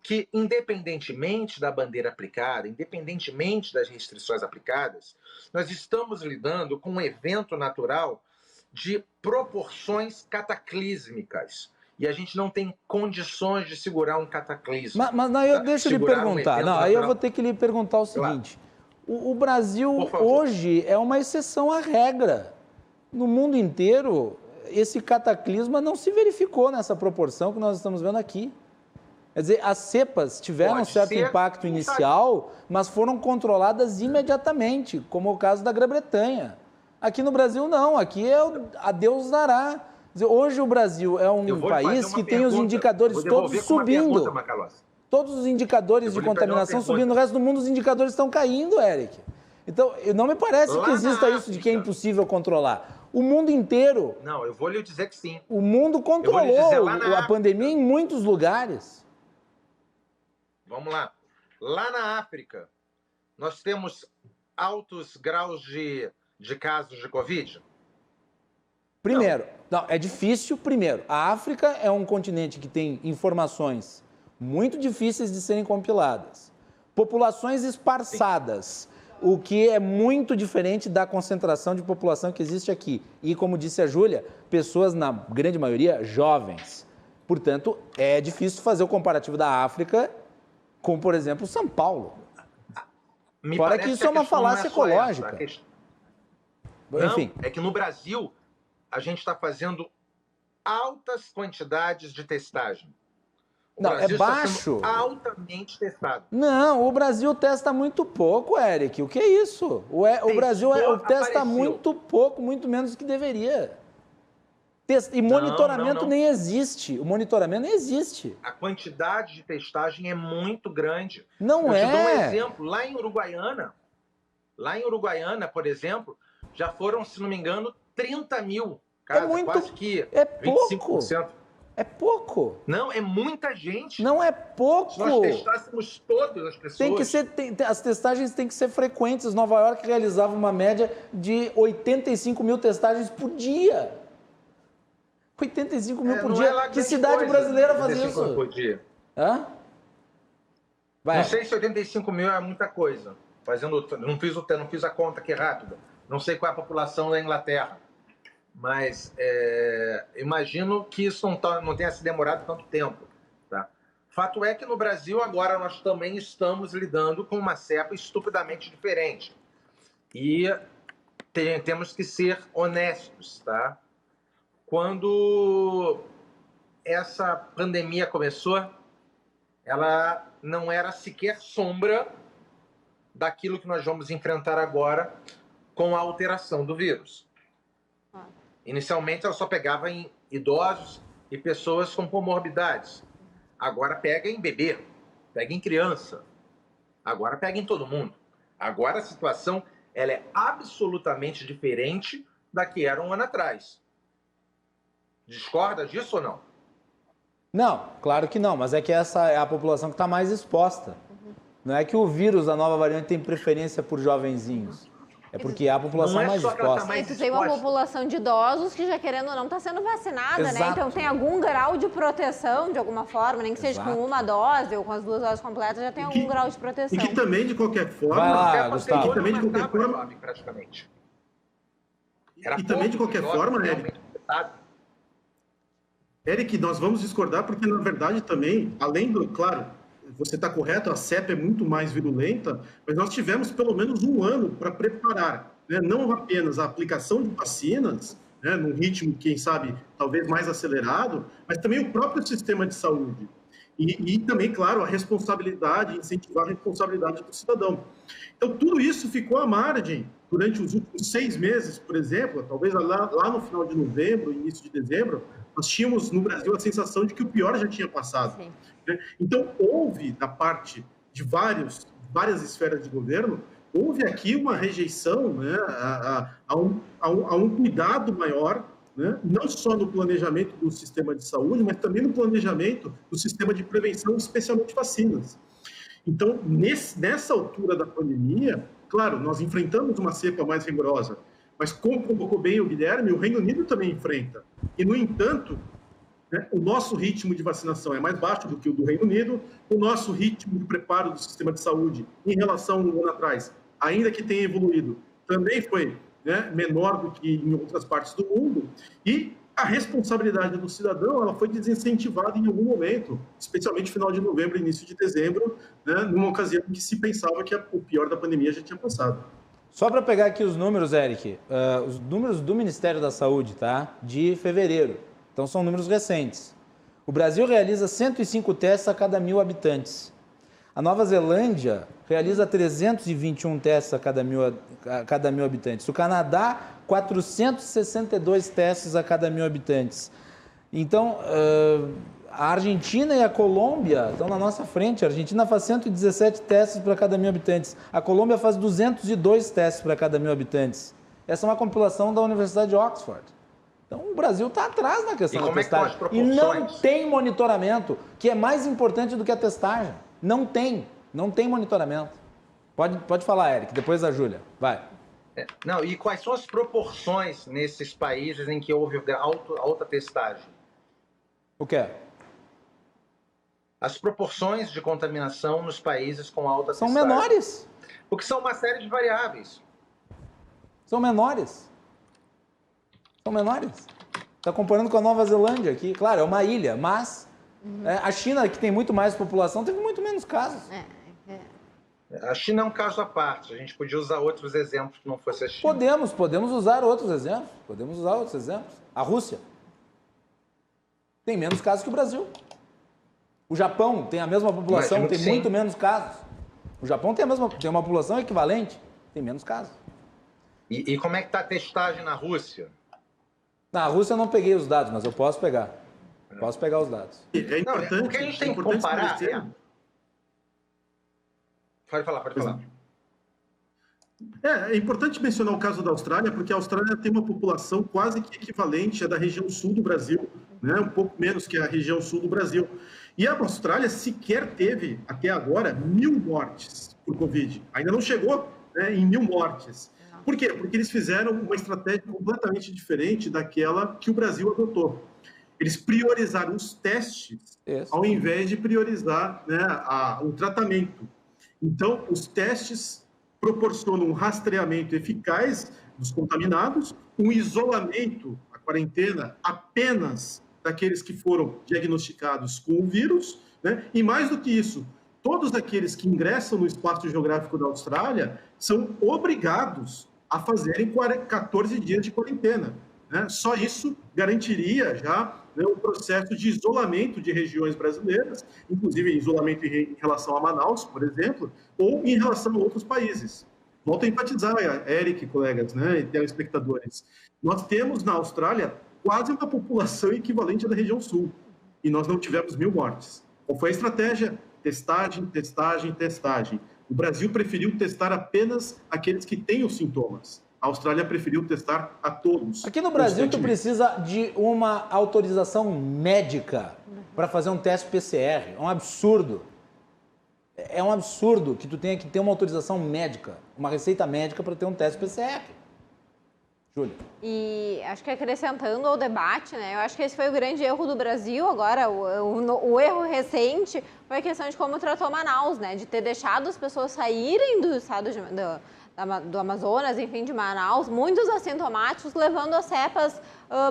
Que, independentemente da bandeira aplicada, independentemente das restrições aplicadas, nós estamos lidando com um evento natural de proporções cataclísmicas. E a gente não tem condições de segurar um cataclismo. Mas não, deixa eu lhe perguntar. Não, aí eu vou ter que lhe perguntar o seguinte. Claro. O Brasil hoje é uma exceção à regra. No mundo inteiro, esse cataclisma não se verificou nessa proporção que nós estamos vendo aqui. Quer dizer, as cepas tiveram um certo impacto inicial, mas foram controladas imediatamente, como é o caso da Grã-Bretanha. Aqui no Brasil, não. Aqui é a Deus dará. Quer dizer, hoje o Brasil é um país que tem os indicadores todos subindo. Todos os indicadores de contaminação subindo. No resto do mundo, os indicadores estão caindo, Eric. Então, não me parece que exista isso de que é impossível controlar. O mundo inteiro... Não, eu vou lhe dizer que sim. O mundo controlou a pandemia em muitos lugares. Vamos lá. Lá na África, nós temos altos graus de casos de Covid? Primeiro, não, é difícil. Primeiro, a África é um continente que tem informações muito difíceis de serem compiladas. Populações esparçadas, o que é muito diferente da concentração de população que existe aqui. E, como disse a Júlia, pessoas, na grande maioria, jovens. Portanto, é difícil fazer o comparativo da África com, por exemplo, São Paulo. Fora que isso é uma falácia ecológica. Não, enfim. É que no Brasil a gente está fazendo altas quantidades de testagem. Não, é baixo. Altamente testado. Não, o Brasil testa muito pouco, Eric. O que é isso? O Brasil testa muito pouco, muito menos do que deveria. E monitoramento nem existe. O monitoramento nem existe. A quantidade de testagem é muito grande. Não é. Eu te dou um exemplo. Lá em Uruguaiana, por exemplo, já foram, se não me engano, 30 mil casos. Quase que 25%. É pouco. Não, é muita gente. Não é pouco. Se nós testássemos todas as pessoas... As testagens têm que ser frequentes. Nova York realizava uma média de 85 mil testagens por dia. 85 mil por dia. Que cidade brasileira faz isso? Por dia. Hã? Não sei se 85 mil é muita coisa. Não fiz a conta aqui rápida. Não sei qual é a população da Inglaterra. Mas imagino que isso não tenha se demorado tanto tempo. Tá? Fato é que no Brasil agora nós também estamos lidando com uma cepa estupidamente diferente. E temos que ser honestos, tá? Quando essa pandemia começou, ela não era sequer sombra daquilo que nós vamos enfrentar agora com a alteração do vírus. Inicialmente, ela só pegava em idosos e pessoas com comorbidades. Agora pega em bebê, pega em criança. Agora pega em todo mundo. Agora a situação ela é absolutamente diferente da que era um ano atrás. Discorda disso ou não? Não, claro que não, mas é que essa é a população que está mais exposta. Não é que o vírus da nova variante tem preferência por jovenzinhos. É porque a população Não é mais só que ela tá exposta. mais Tu tem uma exposta. população de idosos que já querendo ou não está sendo vacinada, né? Exato. Então tem algum grau de proteção de alguma forma, nem que seja Exato. com uma dose ou com as 2 doses completas, já tem algum grau de E proteção. que também, de qualquer forma... Vai lá, É, Gustavo. passei Também, de todo qualquer matava, forma- jovem, praticamente. Era E também, de pouco qualquer jovem, forma, realmente, sabe? Eric, nós vamos discordar porque, na verdade, também, além do... Claro, você está correto, a cepa é muito mais virulenta, mas nós tivemos pelo menos um ano para preparar, né, não apenas a aplicação de vacinas, né, num ritmo, quem sabe, talvez mais acelerado, mas também o próprio sistema de saúde. E também, claro, a responsabilidade, incentivar a responsabilidade do cidadão. Então, tudo isso ficou à margem durante os últimos 6 meses, por exemplo, talvez lá no final de novembro, início de dezembro, nós tínhamos no Brasil a sensação de que o pior já tinha passado. Sim. Né? Então, houve, da parte de várias esferas de governo, houve aqui uma rejeição, né, a um cuidado maior, né, não só no planejamento do sistema de saúde, mas também no planejamento do sistema de prevenção, especialmente vacinas. Então, nessa altura da pandemia, claro, nós enfrentamos uma cepa mais rigorosa, mas como colocou bem o Guilherme, o Reino Unido também enfrenta. E, no entanto, né, o nosso ritmo de vacinação é mais baixo do que o do Reino Unido, o nosso ritmo de preparo do sistema de saúde em relação a um ano atrás, ainda que tenha evoluído, também foi, né, menor do que em outras partes do mundo, e a responsabilidade do cidadão ela foi desincentivada em algum momento, especialmente no final de novembro, início de dezembro, né, numa ocasião em que se pensava que o pior da pandemia já tinha passado. Só para pegar aqui os números, Eric, os números do Ministério da Saúde, tá? De fevereiro. Então, são números recentes. O Brasil realiza 105 testes a cada 1.000 habitantes. A Nova Zelândia realiza 321 testes a cada 1.000 habitantes. O Canadá, 462 testes a cada 1.000 habitantes. Então, a Argentina e a Colômbia estão na nossa frente. A Argentina faz 117 testes para cada 1.000 habitantes. A Colômbia faz 202 testes para cada 1.000 habitantes. Essa é uma compilação da Universidade de Oxford. Então, o Brasil está atrás na questão da testagem. E não tem monitoramento, que é mais importante do que a testagem. Não tem monitoramento. Pode falar, Eric, depois a Júlia. Vai. Não, e quais são as proporções nesses países em que houve alta testagem? O quê? As proporções de contaminação nos países com alta São testagem. menores. Porque são uma série de variáveis. São menores. Está comparando com a Nova Zelândia aqui. Claro, é uma ilha, mas a China, que tem muito mais população, teve muito menos casos. A China é um caso à parte. A gente podia usar outros exemplos que não fosse a China. Podemos usar outros exemplos. A Rússia tem menos casos que o Brasil. O Japão tem a mesma população, tem muito menos casos. O Japão tem uma população equivalente, tem menos casos. E como é que está a testagem na Rússia? Na Rússia eu não peguei os dados, mas eu posso pegar. Posso pegar os dados. É importante, o que a gente tem que comparar Pode falar. É importante mencionar o caso da Austrália, porque a Austrália tem uma população quase que equivalente à da região sul do Brasil, né? Um pouco menos que a região sul do Brasil. E a Austrália sequer teve, até agora, 1.000 mortes por Covid. Ainda não chegou, né, em 1.000 mortes. Por quê? Porque eles fizeram uma estratégia completamente diferente daquela que o Brasil adotou. Eles priorizaram os testes ao invés de priorizar, né, o tratamento. Então, os testes proporcionam um rastreamento eficaz dos contaminados, um isolamento, a quarentena, apenas daqueles que foram diagnosticados com o vírus, né? E mais do que isso, todos aqueles que ingressam no espaço geográfico da Austrália são obrigados a fazerem 14 dias de quarentena, né? Só isso garantiria já, né, o processo de isolamento de regiões brasileiras, inclusive isolamento em relação a Manaus, por exemplo, ou em relação a outros países. Volto a enfatizar, Eric, colegas, né, e telespectadores. Nós temos na Austrália quase uma população equivalente à da região sul, e nós não tivemos 1.000 mortes. Qual foi a estratégia? Testagem. O Brasil preferiu testar apenas aqueles que têm os sintomas. A Austrália preferiu testar a todos. Aqui no Brasil, tu precisa de uma autorização médica para fazer um teste PCR. É um absurdo. É um absurdo que tu tenha que ter uma autorização médica, uma receita médica para ter um teste PCR. Júlia. E acho que acrescentando ao debate, né? Eu acho que esse foi o grande erro do Brasil agora. O erro recente foi a questão de como tratou Manaus, né? De ter deixado as pessoas saírem do estado do Amazonas, enfim, de Manaus, muitos assintomáticos, levando as cepas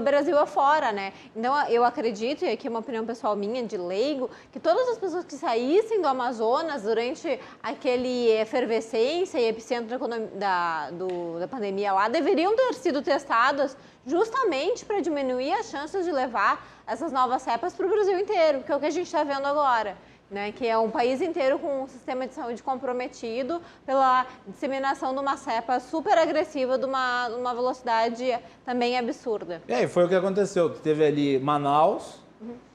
Brasil afora, né? Então, eu acredito, e aqui é uma opinião pessoal minha, de leigo, que todas as pessoas que saíssem do Amazonas durante aquele efervescência e epicentro da pandemia lá, deveriam ter sido testadas justamente para diminuir as chances de levar essas novas cepas para o Brasil inteiro, que é o que a gente está vendo agora. Né, que é um país inteiro com um sistema de saúde comprometido pela disseminação de uma cepa super agressiva de uma velocidade também absurda. E aí, foi o que aconteceu. Teve ali Manaus,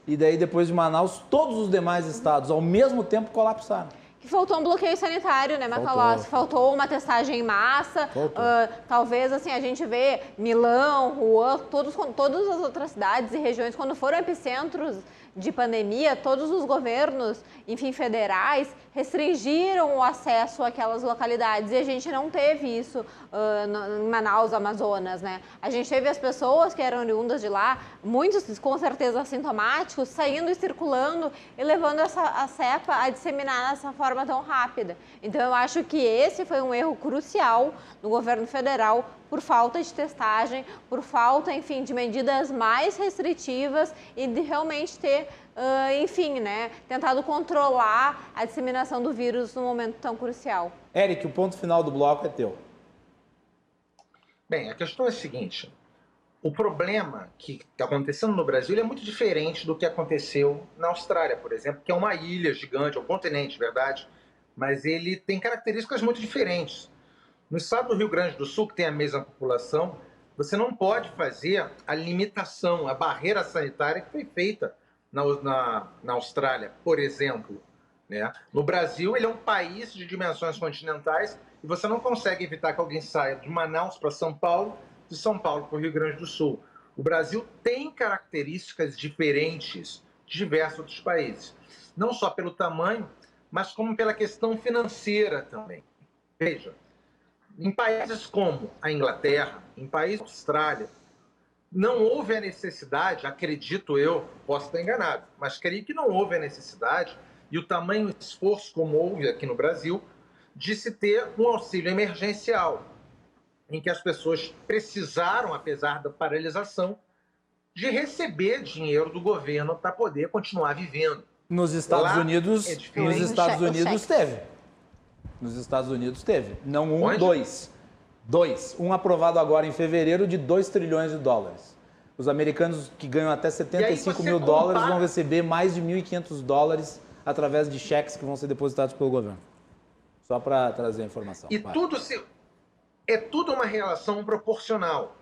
e daí depois de Manaus, todos os demais estados ao mesmo tempo colapsaram. Que faltou um bloqueio sanitário, né, Macalossi? Faltou uma testagem em massa. Talvez, assim, a gente vê Milão, Wuhan, todas as outras cidades e regiões, quando foram epicentros de pandemia, todos os governos, enfim, federais, restringiram o acesso àquelas localidades. E a gente não teve isso em Manaus, Amazonas, né? A gente teve as pessoas que eram oriundas de lá, muitos com certeza assintomáticos, saindo e circulando e levando a cepa a disseminar dessa forma tão rápida. Então, eu acho que esse foi um erro crucial do governo federal, por falta de testagem, por falta, enfim, de medidas mais restritivas e de realmente ter, enfim, né, tentado controlar a disseminação do vírus num momento tão crucial. Eric, o ponto final do bloco é teu. Bem, a questão é a seguinte, o problema que está acontecendo no Brasil é muito diferente do que aconteceu na Austrália, por exemplo, que é uma ilha gigante, é um continente, verdade, mas ele tem características muito diferentes. No estado do Rio Grande do Sul, que tem a mesma população, você não pode fazer a limitação, a barreira sanitária que foi feita na Austrália, por exemplo. Né? No Brasil, ele é um país de dimensões continentais e você não consegue evitar que alguém saia de Manaus para São Paulo, de São Paulo para o Rio Grande do Sul. O Brasil tem características diferentes de diversos outros países, não só pelo tamanho, mas como pela questão financeira também. Veja, em países como a Inglaterra, em países como a Austrália, não houve a necessidade, acredito eu, posso estar enganado, mas creio que não houve a necessidade e o tamanho de esforço, como houve aqui no Brasil, de se ter um auxílio emergencial, em que as pessoas precisaram, apesar da paralisação, de receber dinheiro do governo para poder continuar vivendo. Nos Estados Unidos teve. Nos Estados Unidos teve. Não um, Onde? Dois. Um aprovado agora em fevereiro de 2 trilhões de dólares. Os americanos que ganham até 75 mil dólares vão receber mais de 1.500 dólares através de cheques que vão ser depositados pelo governo. Só para trazer a informação. E é tudo uma relação proporcional.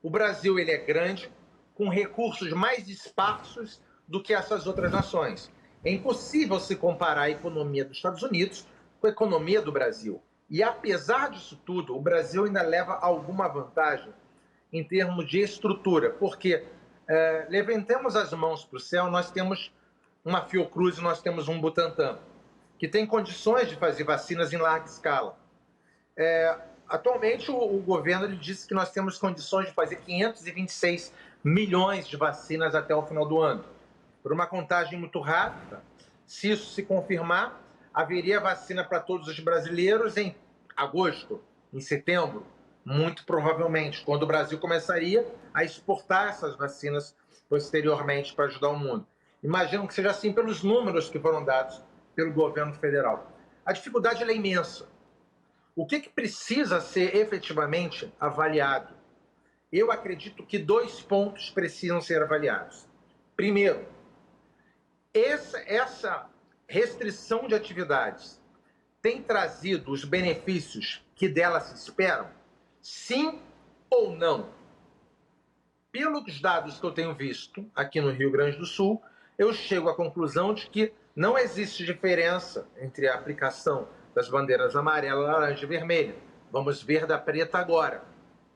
O Brasil ele é grande, com recursos mais esparsos do que essas outras nações. É impossível se comparar a economia dos Estados Unidos com a economia do Brasil. E apesar disso tudo, o Brasil ainda leva alguma vantagem em termos de estrutura, porque levantemos as mãos para o céu, nós temos uma Fiocruz e nós temos um Butantan, que tem condições de fazer vacinas em larga escala. Atualmente, o governo ele disse que nós temos condições de fazer 526 milhões de vacinas até o final do ano. Por uma contagem muito rápida, se isso se confirmar, haveria vacina para todos os brasileiros em agosto, em setembro, muito provavelmente, quando o Brasil começaria a exportar essas vacinas posteriormente para ajudar o mundo. Imagino que seja assim pelos números que foram dados pelo governo federal. A dificuldade é imensa. O que precisa ser efetivamente avaliado? Eu acredito que 2 pontos precisam ser avaliados. Primeiro, essa restrição de atividades tem trazido os benefícios que dela se esperam? Sim ou não? Pelos dados que eu tenho visto aqui no Rio Grande do Sul, eu chego à conclusão de que não existe diferença entre a aplicação das bandeiras amarela, laranja e vermelha. Vamos ver da preta agora.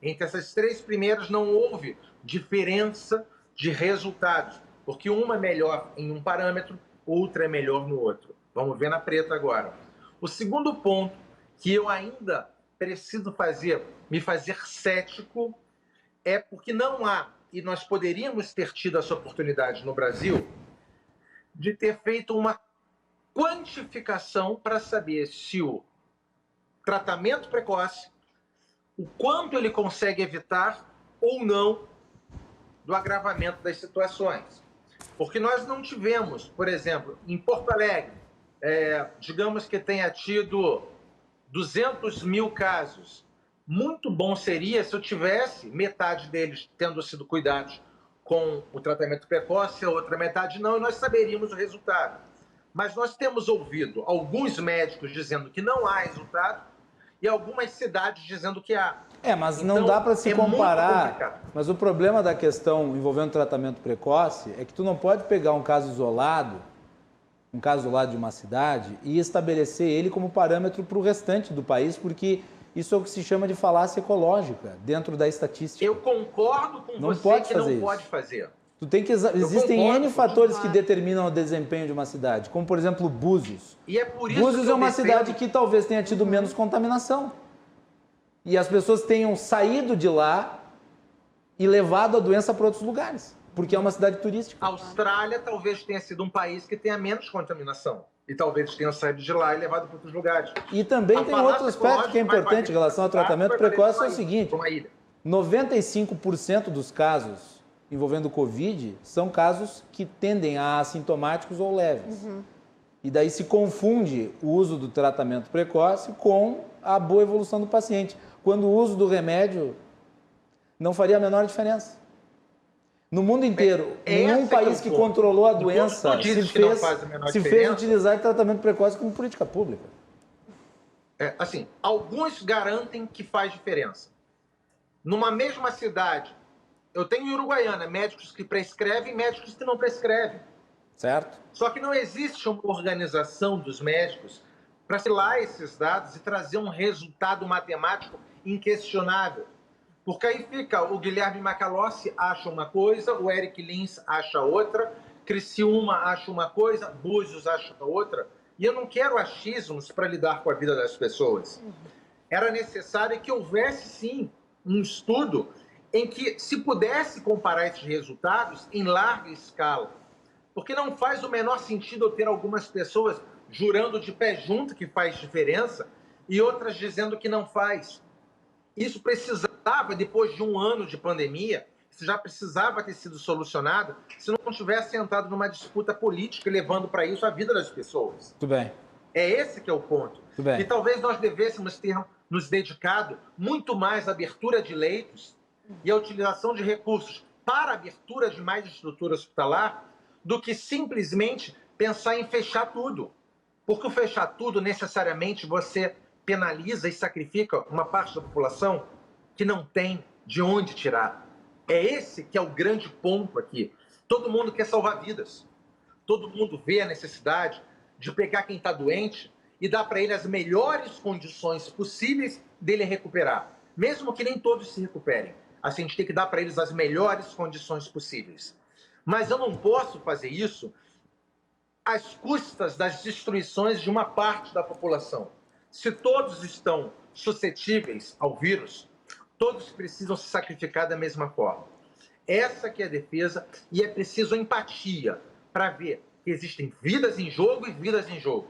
Entre essas 3 primeiras não houve diferença de resultados, porque uma é melhor em um parâmetro, outra é melhor no outro. Vamos ver na preta agora. O segundo ponto que eu ainda preciso me fazer cético, é porque não há, e nós poderíamos ter tido essa oportunidade no Brasil, de ter feito uma quantificação para saber se o tratamento precoce, o quanto ele consegue evitar ou não do agravamento das situações. Porque nós não tivemos, por exemplo, em Porto Alegre, digamos que tenha tido 200 mil casos. Muito bom seria se eu tivesse metade deles tendo sido cuidados com o tratamento precoce, a outra metade não, e nós saberíamos o resultado. Mas nós temos ouvido alguns médicos dizendo que não há resultado e algumas cidades dizendo que há. Mas não dá para se comparar. Mas o problema da questão envolvendo tratamento precoce é que tu não pode pegar um caso isolado de uma cidade e estabelecer ele como parâmetro para o restante do país, porque isso é o que se chama de falácia ecológica dentro da estatística. Eu concordo com você que não pode fazer. Existem N fatores que determinam o desempenho de uma cidade, como, por exemplo, Búzios. E é por isso Búzios é uma cidade que talvez tenha tido menos contaminação. E as pessoas tenham saído de lá e levado a doença para outros lugares, porque é uma cidade turística. A Austrália talvez tenha sido um país que tenha menos contaminação. E talvez tenham saído de lá e levado para outros lugares. E também tem outro aspecto que é importante em relação ao tratamento precoce, é o seguinte: 95% dos casos envolvendo Covid são casos que tendem a assintomáticos ou leves. E daí se confunde o uso do tratamento precoce com a boa evolução do paciente, quando o uso do remédio não faria a menor diferença. No mundo inteiro, nenhum país que controlou a doença se fez utilizar tratamento precoce como política pública. Assim, alguns garantem que faz diferença. Numa mesma cidade, eu tenho em Uruguaiana médicos que prescrevem e médicos que não prescrevem. Certo. Só que não existe uma organização dos médicos para assilar esses dados e trazer um resultado matemático inquestionável. Porque aí fica, o Guilherme Macalossi acha uma coisa, o Eric Lins acha outra, Criciúma acha uma coisa, Búzios acha outra. E eu não quero achismos para lidar com a vida das pessoas. Era necessário que houvesse, sim, um estudo em que se pudesse comparar esses resultados em larga escala. Porque não faz o menor sentido eu ter algumas pessoas jurando de pé junto que faz diferença e outras dizendo que não faz. Isso precisava, depois de um ano de pandemia, isso já precisava ter sido solucionado se não tivesse entrado numa disputa política levando para isso a vida das pessoas. Muito bem. É esse que é o ponto. Muito bem. E talvez nós devêssemos ter nos dedicado muito mais à abertura de leitos e à utilização de recursos para a abertura de mais estrutura hospitalar do que simplesmente pensar em fechar tudo. Porque o fechar tudo, necessariamente, você penaliza e sacrifica uma parte da população que não tem de onde tirar. É esse que é o grande ponto aqui. Todo mundo quer salvar vidas. Todo mundo vê a necessidade de pegar quem está doente e dar para ele as melhores condições possíveis dele recuperar. Mesmo que nem todos se recuperem. A gente tem que dar para eles as melhores condições possíveis. Mas eu não posso fazer isso às custas das destruições de uma parte da população. Se todos estão suscetíveis ao vírus, todos precisam se sacrificar da mesma forma. Essa que é a defesa, e é preciso empatia para ver que existem vidas em jogo e vidas em jogo.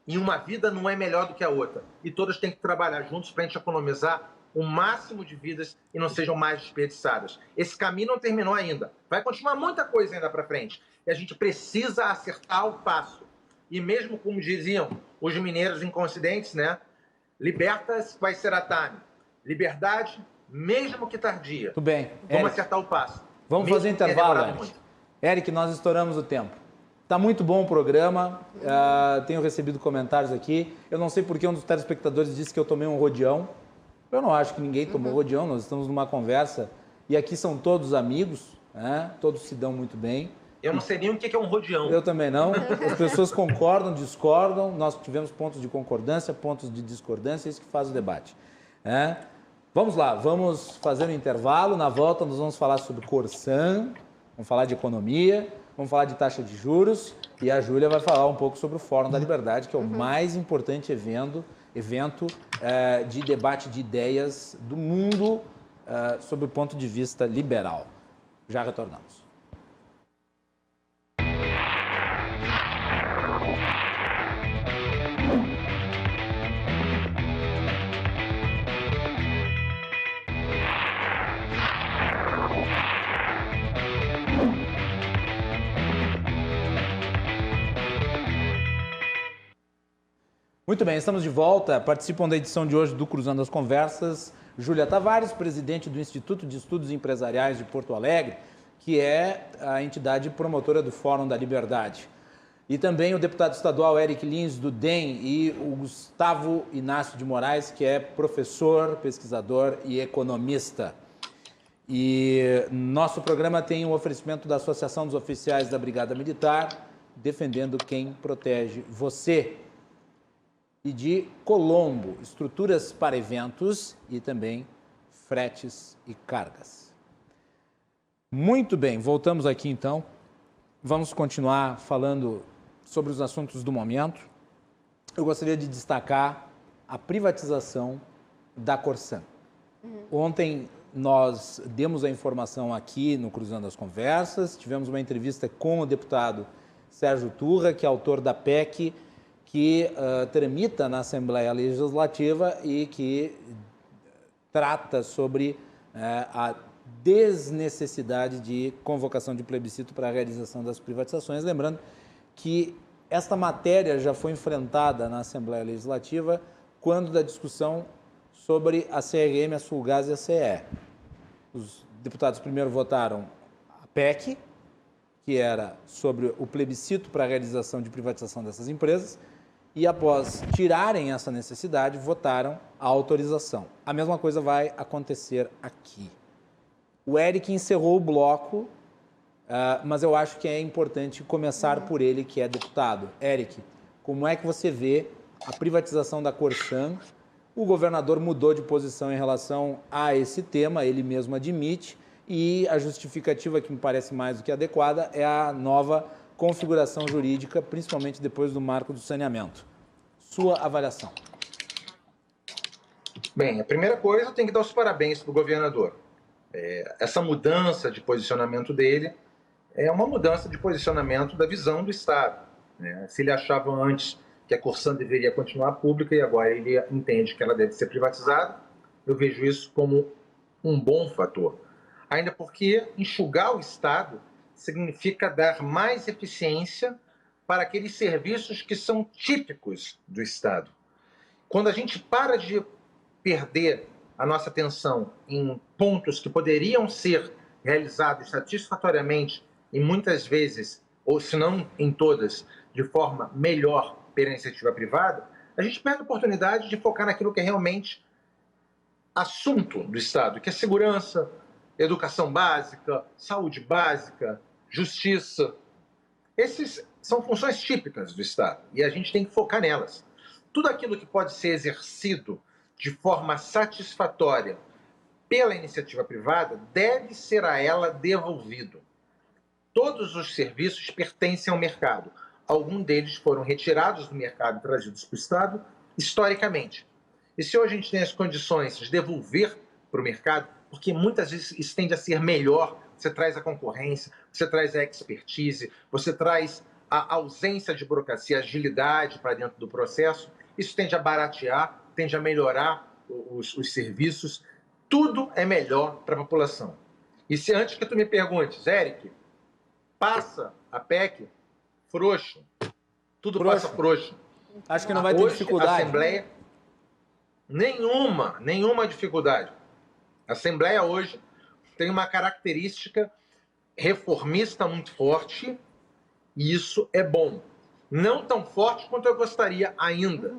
E uma vida não é melhor do que a outra. E todos têm que trabalhar juntos para a gente economizar o máximo de vidas e não sejam mais desperdiçadas. Esse caminho não terminou ainda. Vai continuar muita coisa ainda para frente. E a gente precisa acertar o passo. E mesmo como diziam os mineiros inconcidentes, né? Libertas vai ser atame. Liberdade, mesmo que tardia. Tudo bem. Vamos acertar o passo. Vamos fazer intervalo, Eric. Eric, nós estouramos o tempo. Está muito bom o programa. Tenho recebido comentários aqui. Eu não sei porque um dos telespectadores disse que eu tomei um rodeão. Eu não acho que ninguém tomou rodeão. Nós estamos numa conversa e aqui são todos amigos, né? Todos se dão muito bem. Eu não sei nem o que é um rodeão. Eu também não. As pessoas concordam, discordam. Nós tivemos pontos de concordância, pontos de discordância, isso que faz o debate. Vamos lá, vamos fazer um intervalo. Na volta nós vamos falar sobre Corsan, vamos falar de economia, vamos falar de taxa de juros. E a Júlia vai falar um pouco sobre o Fórum da Liberdade, que é o mais importante evento de debate de ideias do mundo sob o ponto de vista liberal. Já retornamos. Muito bem, estamos de volta. Participam da edição de hoje do Cruzando as Conversas Júlia Tavares, presidente do Instituto de Estudos Empresariais de Porto Alegre, que é a entidade promotora do Fórum da Liberdade. E também o deputado estadual Eric Lins, do DEM, e o Gustavo Inácio de Moraes, que é professor, pesquisador e economista. E nosso programa tem um oferecimento da Associação dos Oficiais da Brigada Militar, defendendo quem protege você. E de Colombo, estruturas para eventos e também fretes e cargas. Muito bem, voltamos aqui então. Vamos continuar falando sobre os assuntos do momento. Eu gostaria de destacar a privatização da Corsan. Ontem nós demos a informação aqui no Cruzando as Conversas, tivemos uma entrevista com o deputado Sérgio Turra, que é autor da PEC, que tramita na Assembleia Legislativa e que trata sobre a desnecessidade de convocação de plebiscito para a realização das privatizações. Lembrando que esta matéria já foi enfrentada na Assembleia Legislativa quando da discussão sobre a CRM, a Sulgás e a CE. Os deputados primeiro votaram a PEC, que era sobre o plebiscito para a realização de privatização dessas empresas, e após tirarem essa necessidade, votaram a autorização. A mesma coisa vai acontecer aqui. O Eric encerrou o bloco, mas eu acho que é importante começar por ele, que é deputado. Eric, como é que você vê a privatização da Corsan? O governador mudou de posição em relação a esse tema, ele mesmo admite, e a justificativa que me parece mais do que adequada é a nova configuração jurídica, principalmente depois do marco do saneamento. Sua avaliação. Bem, a primeira coisa, eu tenho que dar os parabéns para o governador. Essa mudança de posicionamento dele é uma mudança de posicionamento da visão do Estado. Se ele achava antes que a Corsan deveria continuar pública e agora ele entende que ela deve ser privatizada, eu vejo isso como um bom fator. Ainda porque enxugar o Estado significa dar mais eficiência para aqueles serviços que são típicos do Estado. Quando a gente para de perder a nossa atenção em pontos que poderiam ser realizados satisfatoriamente e muitas vezes, ou se não em todas, de forma melhor pela iniciativa privada, a gente perde a oportunidade de focar naquilo que é realmente assunto do Estado, que é segurança, educação básica, saúde básica, justiça. Esses são funções típicas do Estado e a gente tem que focar nelas. Tudo aquilo que pode ser exercido de forma satisfatória pela iniciativa privada deve ser a ela devolvido. Todos os serviços pertencem ao mercado. Alguns deles foram retirados do mercado e trazidos para o Estado historicamente. E se hoje a gente tem as condições de devolver para o mercado, porque muitas vezes isso tende a ser melhor, você traz a concorrência, você traz a expertise, você traz a ausência de burocracia, agilidade para dentro do processo, isso tende a baratear, tende a melhorar os serviços, tudo é melhor para a população. E se antes que tu me perguntes, Eric, passa a PEC frouxo, tudo passa frouxo. Acho que não vai ter dificuldade. A Assembleia, nenhuma dificuldade. A Assembleia hoje tem uma característica reformista muito forte e isso é bom. Não tão forte quanto eu gostaria ainda,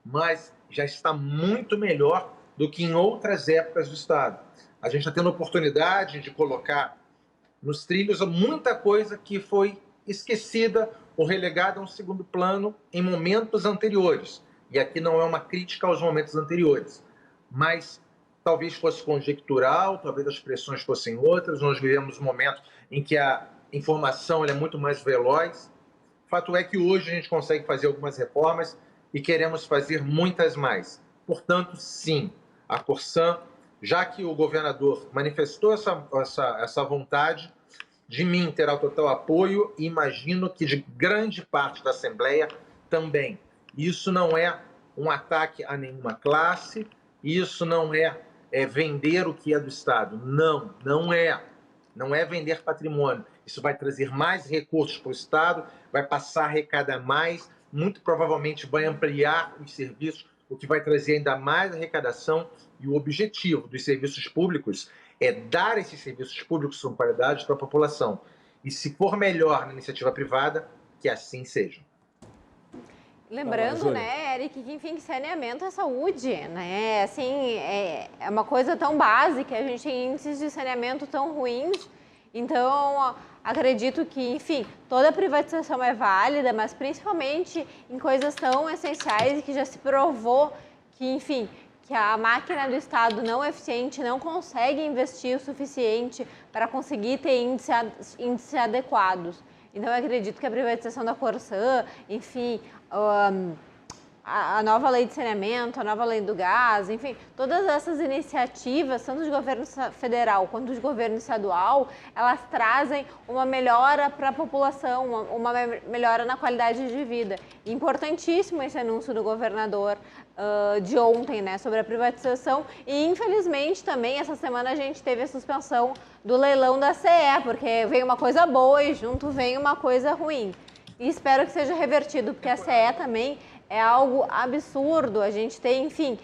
mas já está muito melhor do que em outras épocas do Estado. A gente está tendo a oportunidade de colocar nos trilhos muita coisa que foi esquecida ou relegada a um segundo plano em momentos anteriores. E aqui não é uma crítica aos momentos anteriores, mas talvez fosse conjectural, talvez as pressões fossem outras. Nós vivemos um momento em que a informação é muito mais veloz Fato é que hoje a gente consegue fazer algumas reformas e queremos fazer muitas mais. Portanto, sim, a Corsan, já que o governador manifestou essa vontade, de mim terá o total apoio e imagino que de grande parte da Assembleia também. Isso não é um ataque a nenhuma classe, isso não é vender o que é do Estado. Não, não é. Não é vender patrimônio. Isso vai trazer mais recursos para o Estado, vai passar a arrecadar mais, muito provavelmente vai ampliar os serviços, o que vai trazer ainda mais arrecadação. E o objetivo dos serviços públicos é dar esses serviços públicos com qualidade para a população. E se for melhor na iniciativa privada, que assim seja. Lembrando, né, Eric, que enfim, saneamento é saúde, né? Assim, é uma coisa tão básica, a gente tem índices de saneamento tão ruins, então acredito que, enfim, toda privatização é válida, mas principalmente em coisas tão essenciais e que já se provou que, enfim, que a máquina do Estado não é eficiente, não consegue investir o suficiente para conseguir ter índices adequados. Então, eu acredito que a privatização da Corsan, enfim, a nova lei de saneamento, a nova lei do gás, enfim, todas essas iniciativas, tanto de governo federal quanto de governo estadual, elas trazem uma melhora para a população, uma melhora na qualidade de vida. Importantíssimo esse anúncio do governador de ontem, né, sobre a privatização. E, infelizmente, também, essa semana a gente teve a suspensão do leilão da CE, porque vem uma coisa boa e junto vem uma coisa ruim. E espero que seja revertido, porque a CE também é algo absurdo. A gente tem, enfim,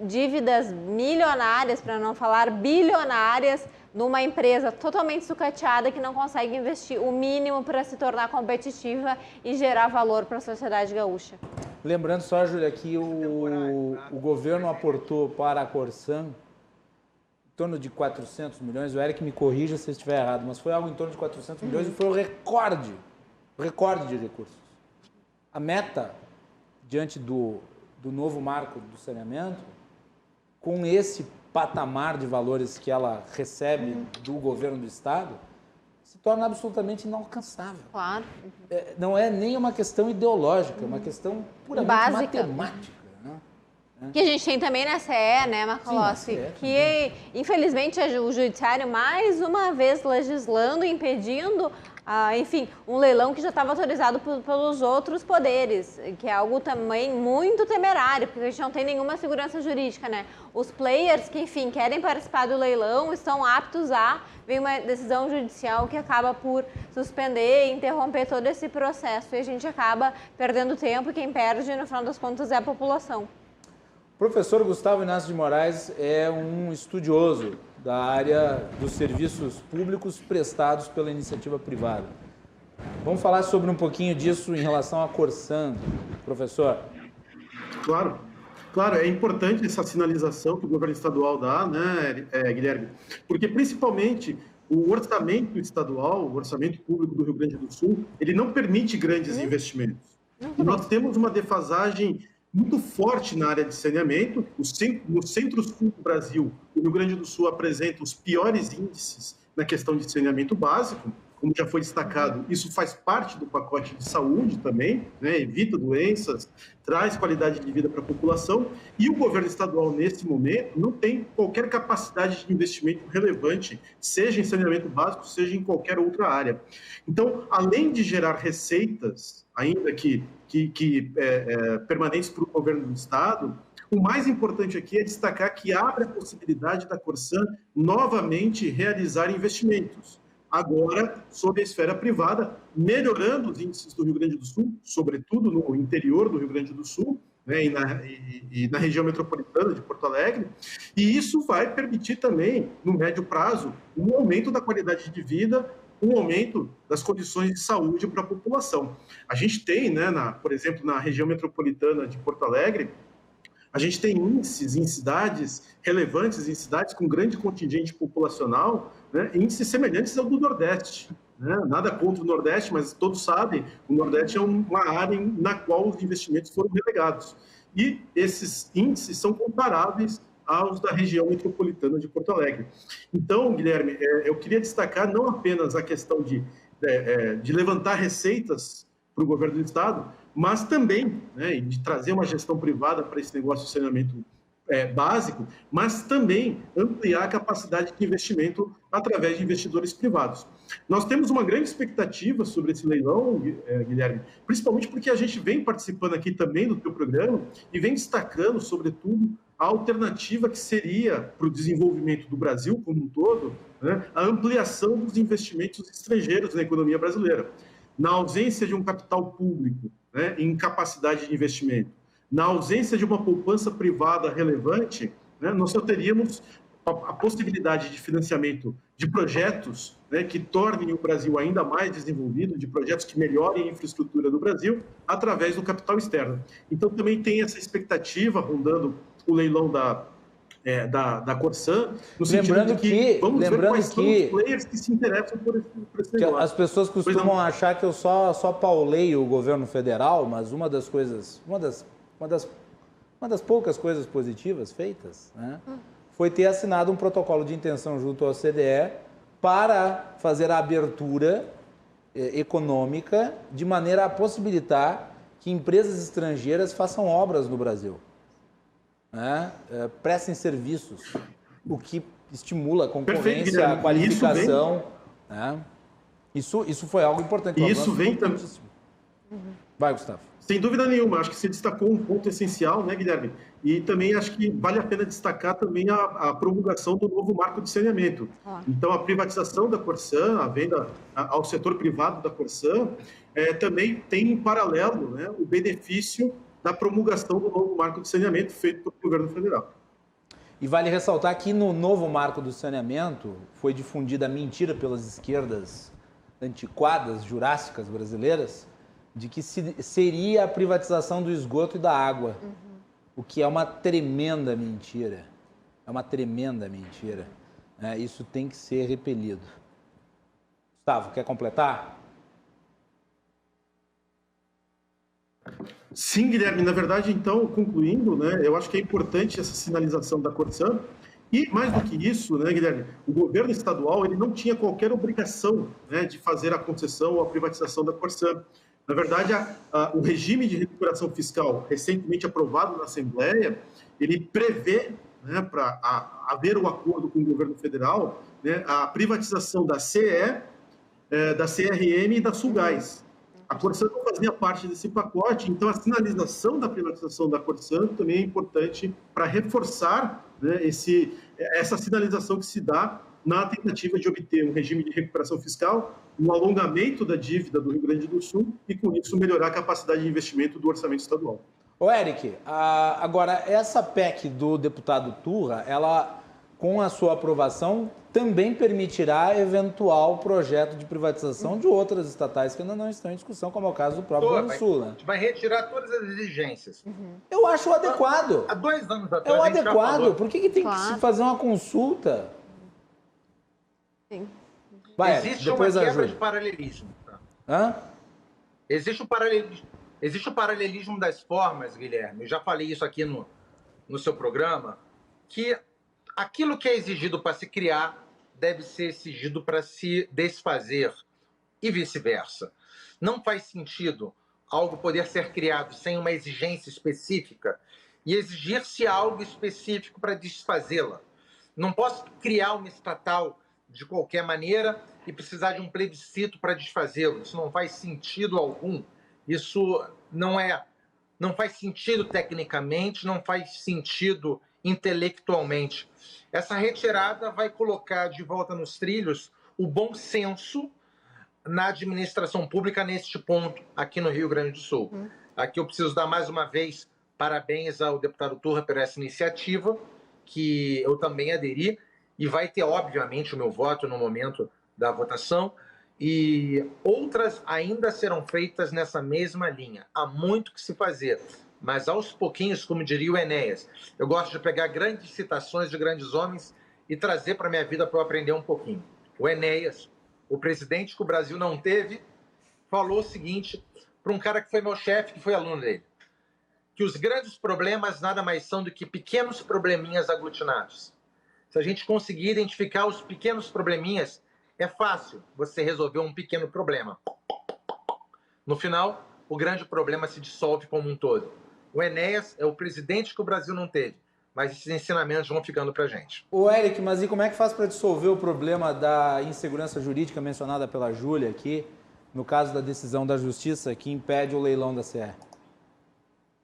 dívidas milionárias, para não falar bilionárias, numa empresa totalmente sucateada que não consegue investir o mínimo para se tornar competitiva e gerar valor para a sociedade gaúcha. Lembrando só, Júlia, que o governo aportou para a Corsan em torno de 400 milhões. O Eric me corrija se eu estiver errado, mas foi algo em torno de 400 milhões e foi o recorde de recursos. A meta, diante do novo marco do saneamento, com esse patamar de valores que ela recebe do governo do Estado, se torna absolutamente inalcançável. Claro. Não é nem uma questão ideológica, é uma questão puramente básica. matemática. Né? Que a gente tem também na CE, né, Macalossi? Que, infelizmente, o Judiciário, mais uma vez, legislando, impedindo, enfim, um leilão que já estava autorizado pelos outros poderes, que é algo também muito temerário, porque a gente não tem nenhuma segurança jurídica, né? Os players que, enfim, querem participar do leilão estão aptos a... Vem uma decisão judicial que acaba por suspender e interromper todo esse processo. E a gente acaba perdendo tempo e quem perde, no final das contas, é a população. O professor Gustavo Inácio de Moraes é um estudioso da área dos serviços públicos prestados pela iniciativa privada. Vamos falar sobre um pouquinho disso em relação à Corsan, professor. Claro, é importante essa sinalização que o governo estadual dá, né, Guilherme? Porque, principalmente, o orçamento estadual, o orçamento público do Rio Grande do Sul, ele não permite grandes investimentos. E nós temos uma defasagem muito forte na área de saneamento. No centro-sul do Brasil, o Rio Grande do Sul apresenta os piores índices na questão de saneamento básico. Como já foi destacado, isso faz parte do pacote de saúde também, né? Evita doenças, traz qualidade de vida para a população, e o governo estadual, nesse momento, não tem qualquer capacidade de investimento relevante, seja em saneamento básico, seja em qualquer outra área. Então, além de gerar receitas, ainda que permanentes para o governo do estado, o mais importante aqui é destacar que abre a possibilidade da Corsan novamente realizar investimentos, agora sob a esfera privada, melhorando os índices do Rio Grande do Sul, sobretudo no interior do Rio Grande do Sul, né, e na região metropolitana de Porto Alegre, e isso vai permitir também, no médio prazo, um aumento da qualidade de vida, um aumento das condições de saúde para a população. A gente tem, né, por exemplo, na região metropolitana de Porto Alegre, a gente tem índices em cidades relevantes, em cidades com grande contingente populacional, né, índices semelhantes ao do Nordeste. Né? Nada contra o Nordeste, mas todos sabem, o Nordeste é uma área na qual os investimentos foram relegados. E esses índices são comparáveis aos da região metropolitana de Porto Alegre. Então, Guilherme, eu queria destacar não apenas a questão de levantar receitas para o governo do Estado, mas também, né, de trazer uma gestão privada para esse negócio de saneamento básico, mas também ampliar a capacidade de investimento através de investidores privados. Nós temos uma grande expectativa sobre esse leilão, Guilherme, principalmente porque a gente vem participando aqui também do teu programa e vem destacando, sobretudo, a alternativa que seria para o desenvolvimento do Brasil como um todo, né, a ampliação dos investimentos estrangeiros na economia brasileira. Na ausência de um capital público, né, em capacidade de investimento, na ausência de uma poupança privada relevante, né, nós só teríamos a possibilidade de financiamento de projetos, né, que tornem o Brasil ainda mais desenvolvido, de projetos que melhorem a infraestrutura do Brasil, através do capital externo. Então, também tem essa expectativa rondando o leilão da Corsan, no sentido de que vamos ver quais são os players que se interessam por esse negócio. As pessoas costumam achar que eu só pauleio o governo federal, mas uma das poucas coisas positivas feitas, né, foi ter assinado um protocolo de intenção junto ao CDE para fazer a abertura econômica de maneira a possibilitar que empresas estrangeiras façam obras no Brasil, né, prestem serviços, o que estimula a concorrência, a qualificação. Isso foi algo importante. E isso vem também. Vai, Gustavo. Sem dúvida nenhuma, acho que você destacou um ponto essencial, né, Guilherme? E também acho que vale a pena destacar também a promulgação do novo marco de saneamento. Então, a privatização da Corsan, a venda ao setor privado da Corsan, também tem em paralelo, né, o benefício da promulgação do novo marco de saneamento feito pelo governo federal. E vale ressaltar que no novo marco do saneamento foi difundida a mentira pelas esquerdas antiquadas, jurássicas brasileiras, de que seria a privatização do esgoto e da água, o que é uma tremenda mentira. É uma tremenda mentira. Isso tem que ser repelido. Gustavo, quer completar? Sim, Guilherme. Na verdade, então, concluindo, né, eu acho que é importante essa sinalização da Corsan. E, mais do que isso, né, Guilherme, o governo estadual ele não tinha qualquer obrigação, né, de fazer a concessão ou a privatização da Corsan. Na verdade, o regime de recuperação fiscal recentemente aprovado na Assembleia, ele prevê, né, para haver um acordo com o governo federal, né, a privatização da CE, da CRM e da Sulgás. A Corsan não fazia parte desse pacote, então a sinalização da privatização da Corsan também é importante para reforçar, né, essa sinalização que se dá na tentativa de obter um regime de recuperação fiscal, um alongamento da dívida do Rio Grande do Sul e, com isso, melhorar a capacidade de investimento do orçamento estadual. Ô, Eric, agora, essa PEC do deputado Turra, ela, com a sua aprovação, também permitirá eventual projeto de privatização de outras estatais que ainda não estão em discussão, como é o caso do próprio Rio Grande do Sul, né? Vai retirar todas as exigências. Eu acho adequado. Há 2 anos atrás, é o adequado. Por que tem que se fazer uma consulta? Sim. Vai, existe uma quebra de paralelismo. Tá? Existe o paralelismo das formas, Guilherme. Eu já falei isso aqui no seu programa, que aquilo que é exigido para se criar deve ser exigido para se desfazer e vice-versa. Não faz sentido algo poder ser criado sem uma exigência específica e exigir-se algo específico para desfazê-la. Não posso criar uma estatal de qualquer maneira e precisar de um plebiscito para desfazê-lo. Isso não faz sentido algum. Isso não faz sentido tecnicamente, não faz sentido intelectualmente. Essa retirada vai colocar de volta nos trilhos o bom senso na administração pública neste ponto, aqui no Rio Grande do Sul. Aqui eu preciso dar mais uma vez parabéns ao deputado Turra por essa iniciativa, que eu também aderi, e vai ter, obviamente, o meu voto no momento da votação, e outras ainda serão feitas nessa mesma linha. Há muito que se fazer, mas aos pouquinhos, como diria o Enéas, eu gosto de pegar grandes citações de grandes homens e trazer para a minha vida para eu aprender um pouquinho. O Enéas, o presidente que o Brasil não teve, falou o seguinte para um cara que foi meu chefe, que foi aluno dele, que os grandes problemas nada mais são do que pequenos probleminhas aglutinados. Se a gente conseguir identificar os pequenos probleminhas, é fácil você resolver um pequeno problema. No final, o grande problema se dissolve como um todo. O Enéas é o presidente que o Brasil não teve, mas esses ensinamentos vão ficando para a gente. Ô, Eric, mas e como é que faz para dissolver o problema da insegurança jurídica mencionada pela Júlia aqui, no caso da decisão da Justiça que impede o leilão da CE?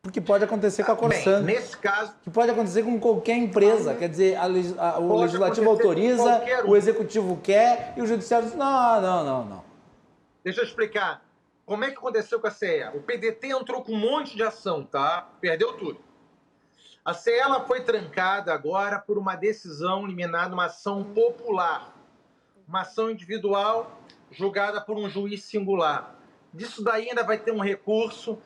Porque pode acontecer com a Corsã. Bem, nesse caso... Que pode acontecer com qualquer empresa. Quer dizer, o Legislativo autoriza, o Executivo quer e o Judiciário diz, não. Deixa eu explicar. Como é que aconteceu com a CE? O PDT entrou com um monte de ação, tá? Perdeu tudo. A CE ela foi trancada agora por uma decisão liminar, uma ação popular. Uma ação individual julgada por um juiz singular. Disso daí ainda vai ter um recurso.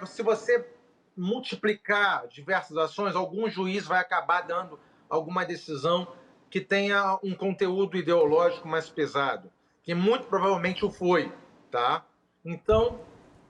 Se você multiplicar diversas ações, algum juiz vai acabar dando alguma decisão que tenha um conteúdo ideológico mais pesado, que muito provavelmente o foi, tá? Então,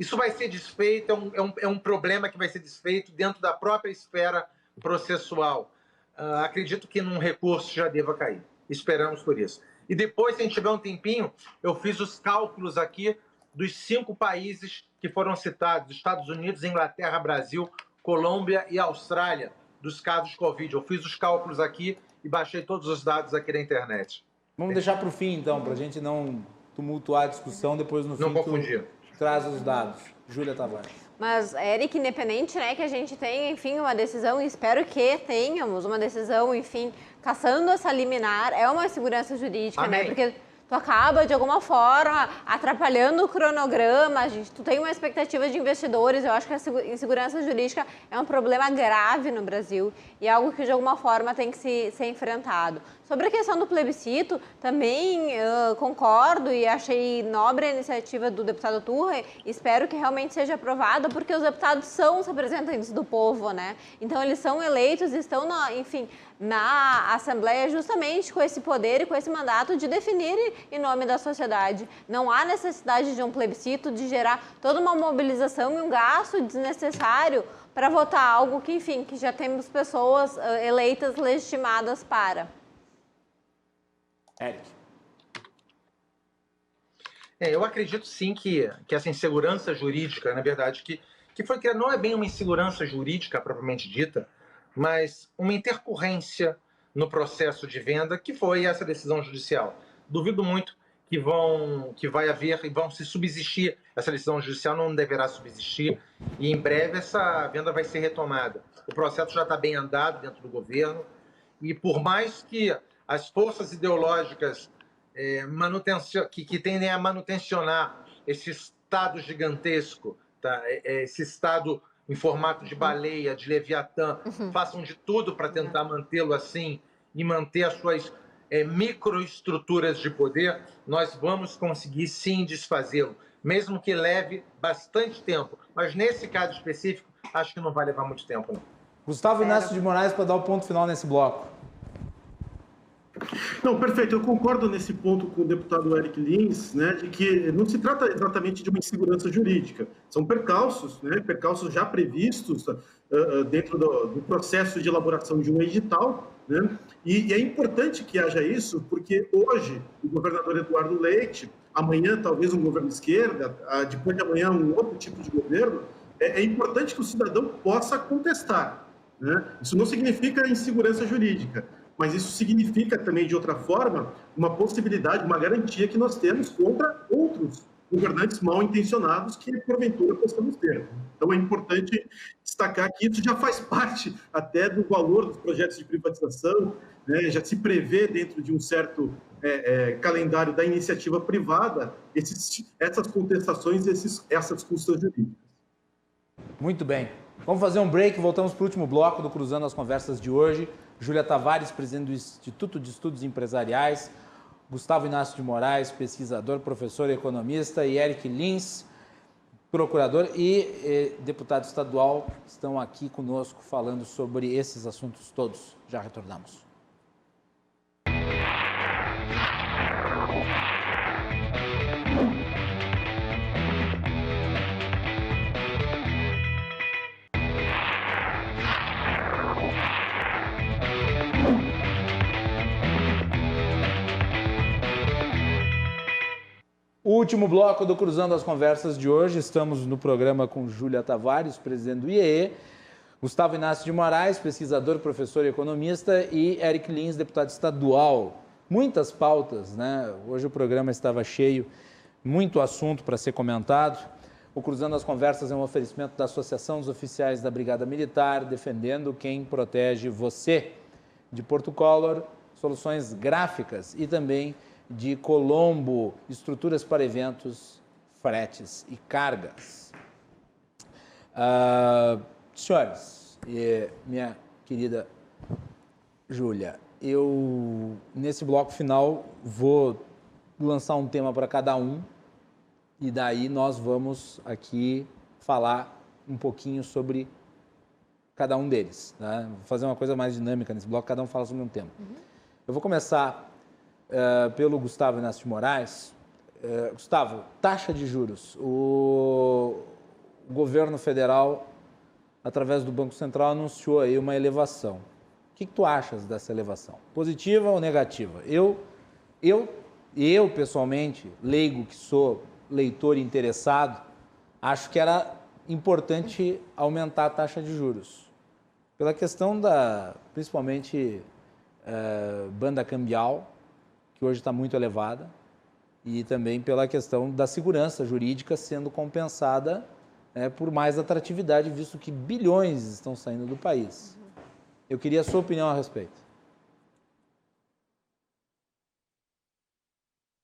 isso vai ser desfeito, é um problema que vai ser desfeito dentro da própria esfera processual. Acredito que num recurso já deva cair. Esperamos por isso. E depois, se a gente tiver um tempinho, eu fiz os cálculos aqui dos 5 países que foram citados, Estados Unidos, Inglaterra, Brasil, Colômbia e Austrália, dos casos Covid. Eu fiz os cálculos aqui e baixei todos os dados aqui na internet. Vamos deixar para o fim, então, para a gente não tumultuar a discussão, depois no fim não confundir. Traz os dados. Júlia Tavares. Mas, Eric, independente, né, que a gente tenha, enfim, uma decisão, e espero que tenhamos uma decisão, enfim, caçando essa liminar, é uma insegurança jurídica, Amém. né? Porque tu acaba, de alguma forma, atrapalhando o cronograma, tu tem uma expectativa de investidores, eu acho que a insegurança jurídica é um problema grave no Brasil e é algo que, de alguma forma, tem que ser enfrentado. Sobre a questão do plebiscito, também concordo e achei nobre a iniciativa do deputado Turra, espero que realmente seja aprovada, porque os deputados são os representantes do povo, né? Então, eles são eleitos e estão, na Assembleia justamente com esse poder e com esse mandato de definir em nome da sociedade. Não há necessidade de um plebiscito, de gerar toda uma mobilização e um gasto desnecessário para votar algo que, enfim, que já temos pessoas eleitas, legitimadas para. Eric. Eu acredito sim que essa insegurança jurídica, na verdade, que foi criada, não é bem uma insegurança jurídica propriamente dita, mas uma intercorrência no processo de venda, que foi essa decisão judicial. Duvido muito que vai haver e vão se subsistir. Essa decisão judicial não deverá subsistir e em breve essa venda vai ser retomada. O processo já está bem andado dentro do governo e por mais que as forças ideológicas que tendem a manutencionar esse Estado gigantesco, tá? Esse Estado em formato de baleia, de Leviatã, façam de tudo para tentar mantê-lo assim e manter as suas microestruturas de poder, nós vamos conseguir sim desfazê-lo, mesmo que leve bastante tempo. Mas nesse caso específico, acho que não vai levar muito tempo, não. Gustavo Inácio de Moraes, para dar o ponto final nesse bloco. Não, perfeito. Eu concordo nesse ponto com o deputado Eric Lins, né, de que não se trata exatamente de uma insegurança jurídica. São percalços, né, percalços já previstos dentro do processo de elaboração de um edital, né, e é importante que haja isso, porque hoje o governador Eduardo Leite, amanhã talvez um governo de esquerda, depois de amanhã um outro tipo de governo, é importante que o cidadão possa contestar, né? Isso não significa insegurança jurídica, mas isso significa também, de outra forma, uma possibilidade, uma garantia que nós temos contra outros governantes mal intencionados que, porventura, possamos ter. Então, é importante destacar que isso já faz parte até do valor dos projetos de privatização, né? Já se prevê dentro de um certo calendário da iniciativa privada essas contestações, essas custas jurídicas. Muito bem. Vamos fazer um break, voltamos para o último bloco do Cruzando as Conversas de hoje. Júlia Tavares, presidente do Instituto de Estudos Empresariais, Gustavo Inácio de Moraes, pesquisador, professor e economista, e Eric Lins, procurador e deputado estadual, estão aqui conosco falando sobre esses assuntos todos. Já retornamos. O último bloco do Cruzando as Conversas de hoje. Estamos no programa com Júlia Tavares, presidente do IEE, Gustavo Inácio de Moraes, pesquisador, professor e economista, e Eric Lins, deputado estadual. Muitas pautas, né? Hoje o programa estava cheio, muito assunto para ser comentado. O Cruzando as Conversas é um oferecimento da Associação dos Oficiais da Brigada Militar, defendendo quem protege você. De Porto Color, soluções gráficas, e também de Colombo, estruturas para eventos, fretes e cargas. Senhores, e minha querida Júlia, eu, nesse bloco final, vou lançar um tema para cada um, e daí nós vamos aqui falar um pouquinho sobre cada um deles, né? Vou fazer uma coisa mais dinâmica nesse bloco, cada um fala sobre um tema. Eu vou começar pelo Gustavo Inácio de Moraes. Gustavo, taxa de juros. O governo federal, através do Banco Central, anunciou aí uma elevação. O que tu achas dessa elevação? Positiva ou negativa? Eu pessoalmente, leigo que sou, leitor interessado, acho que era importante aumentar a taxa de juros. Pela questão principalmente, banda cambial, que hoje está muito elevada, e também pela questão da segurança jurídica sendo compensada por mais atratividade, visto que bilhões estão saindo do país. Eu queria a sua opinião a respeito.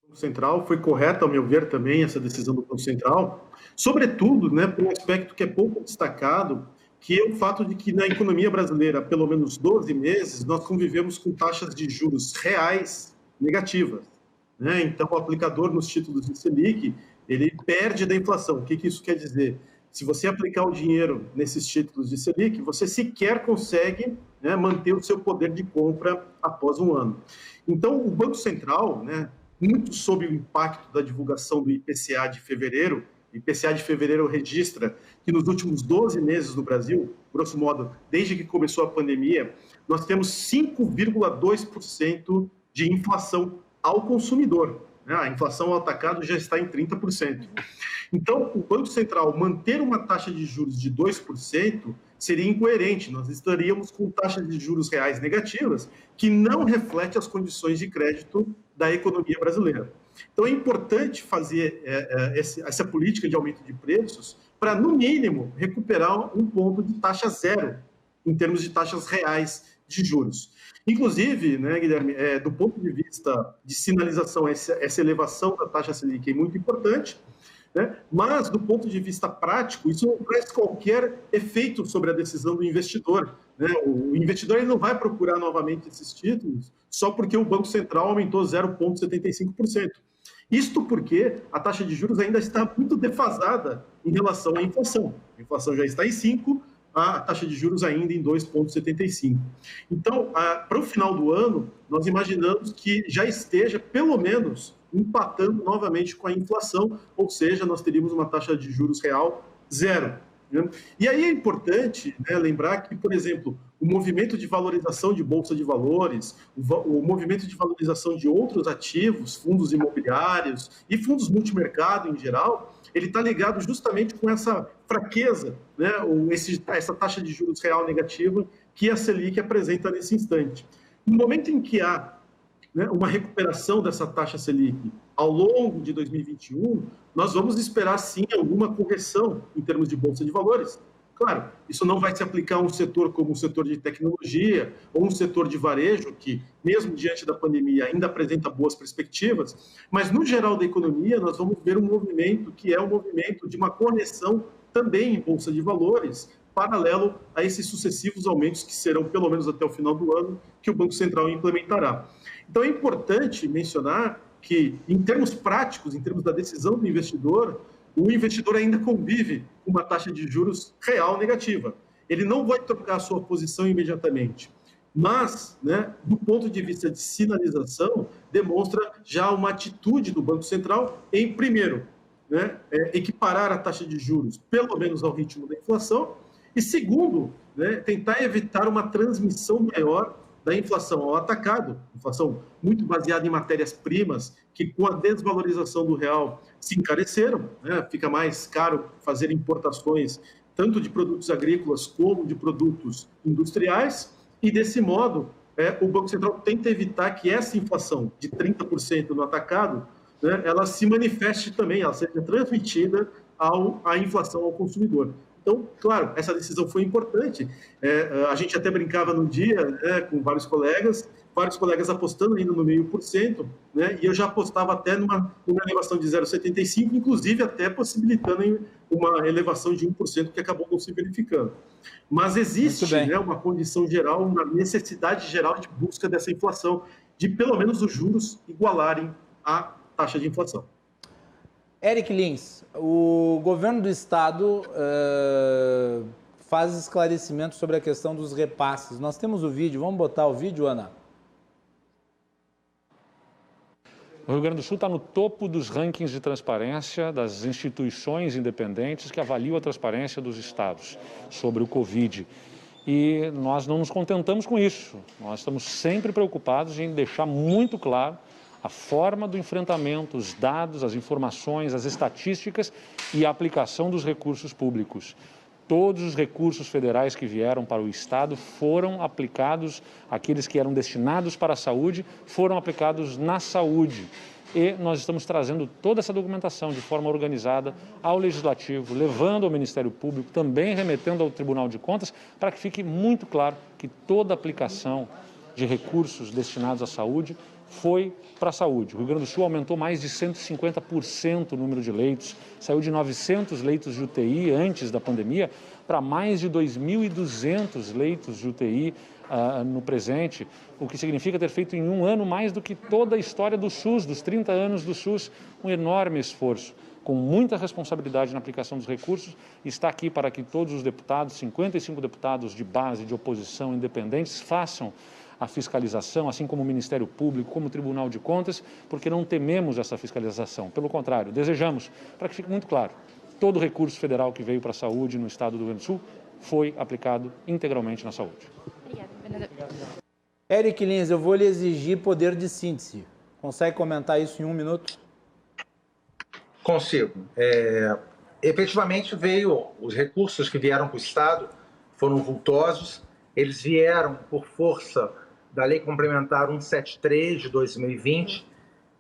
O Banco Central foi correta, ao meu ver, também, essa decisão do Banco Central, sobretudo, né, por um aspecto que é pouco destacado, que é o fato de que na economia brasileira, há pelo menos 12 meses, nós convivemos com taxas de juros reais negativas, né? Então, o aplicador nos títulos de Selic, ele perde da inflação. O que isso quer dizer? Se você aplicar o dinheiro nesses títulos de Selic, você sequer consegue, né, manter o seu poder de compra após um ano. Então, o Banco Central, né, muito sob o impacto da divulgação do IPCA de fevereiro, o IPCA de fevereiro registra que nos últimos 12 meses no Brasil, grosso modo, desde que começou a pandemia, nós temos 5,2% de inflação ao consumidor. A inflação ao atacado já está em 30%. Então, o Banco Central manter uma taxa de juros de 2% seria incoerente. Nós estaríamos com taxas de juros reais negativas que não refletem as condições de crédito da economia brasileira. Então, é importante fazer essa política de aumento de preços para, no mínimo, recuperar um ponto de taxa zero em termos de taxas reais de juros. Inclusive, né, Guilherme, do ponto de vista de sinalização, essa elevação da taxa Selic é muito importante, né? Mas, do ponto de vista prático, isso não traz qualquer efeito sobre a decisão do investidor, né? O investidor ele não vai procurar novamente esses títulos só porque o Banco Central aumentou 0,75%. Isto porque a taxa de juros ainda está muito defasada em relação à inflação. A inflação já está em 5%, a taxa de juros ainda em 2,75%. Então, para o final do ano, nós imaginamos que já esteja, pelo menos, empatando novamente com a inflação, ou seja, nós teríamos uma taxa de juros real zero. Né? E aí é importante, né, lembrar que, por exemplo, o movimento de valorização de bolsa de valores, o movimento de valorização de outros ativos, fundos imobiliários e fundos multimercado em geral, ele está ligado justamente com essa fraqueza, né, essa taxa de juros real negativa que a Selic apresenta nesse instante. No momento em que há, né, uma recuperação dessa taxa Selic ao longo de 2021, nós vamos esperar, sim, alguma correção em termos de bolsa de valores. Claro, isso não vai se aplicar a um setor como o setor de tecnologia ou um setor de varejo, que, mesmo diante da pandemia, ainda apresenta boas perspectivas, mas, no geral da economia, nós vamos ver um movimento que é um movimento de uma correção também em bolsa de valores, paralelo a esses sucessivos aumentos que serão, pelo menos até o final do ano, que o Banco Central implementará. Então, é importante mencionar que, em termos práticos, em termos da decisão do investidor, o investidor ainda convive com uma taxa de juros real negativa. Ele não vai trocar a sua posição imediatamente, mas, né, do ponto de vista de sinalização, demonstra já uma atitude do Banco Central em, primeiro, né, equiparar a taxa de juros, pelo menos ao ritmo da inflação, e, segundo, né, tentar evitar uma transmissão maior da inflação ao atacado, inflação muito baseada em matérias-primas, que com a desvalorização do real se encareceram, né? Fica mais caro fazer importações tanto de produtos agrícolas como de produtos industriais, e desse modo o Banco Central tenta evitar que essa inflação de 30% no atacado, né, ela se manifeste também, ela seja transmitida à inflação ao consumidor. Então, claro, essa decisão foi importante. A gente até brincava no dia, né, com vários colegas apostando ainda no 0,5%, né, e eu já apostava até numa elevação de 0,75%, inclusive até possibilitando uma elevação de 1%, que acabou não se verificando. Mas existe, né, uma condição geral, uma necessidade geral de busca dessa inflação, de pelo menos os juros igualarem a taxa de inflação. Eric Lins, o governo do estado faz esclarecimentos sobre a questão dos repasses. Nós temos o vídeo, vamos botar o vídeo, Ana? O Rio Grande do Sul está no topo dos rankings de transparência das instituições independentes que avaliam a transparência dos estados sobre o Covid. E nós não nos contentamos com isso. Nós estamos sempre preocupados em deixar muito claro a forma do enfrentamento, os dados, as informações, as estatísticas e a aplicação dos recursos públicos. Todos os recursos federais que vieram para o Estado foram aplicados, aqueles que eram destinados para a saúde, foram aplicados na saúde. E nós estamos trazendo toda essa documentação de forma organizada ao Legislativo, levando ao Ministério Público, também remetendo ao Tribunal de Contas, para que fique muito claro que toda aplicação de recursos destinados à saúde foi para a saúde. O Rio Grande do Sul aumentou mais de 150% o número de leitos, saiu de 900 leitos de UTI antes da pandemia para mais de 2.200 leitos de UTI no presente, o que significa ter feito em um ano mais do que toda a história do SUS, dos 30 anos do SUS, um enorme esforço, com muita responsabilidade na aplicação dos recursos, está aqui para que todos os deputados, 55 deputados de base, de oposição, independentes, façam a fiscalização, assim como o Ministério Público, como o Tribunal de Contas, porque não tememos essa fiscalização. Pelo contrário, desejamos, para que fique muito claro, todo o recurso federal que veio para a saúde no estado do Rio Grande do Sul foi aplicado integralmente na saúde. Eric Lins, eu vou lhe exigir poder de síntese. Consegue comentar isso em 1 minuto? Consigo. Efetivamente os recursos que vieram para o Estado foram vultosos, eles vieram por força da Lei Complementar 173 de 2020,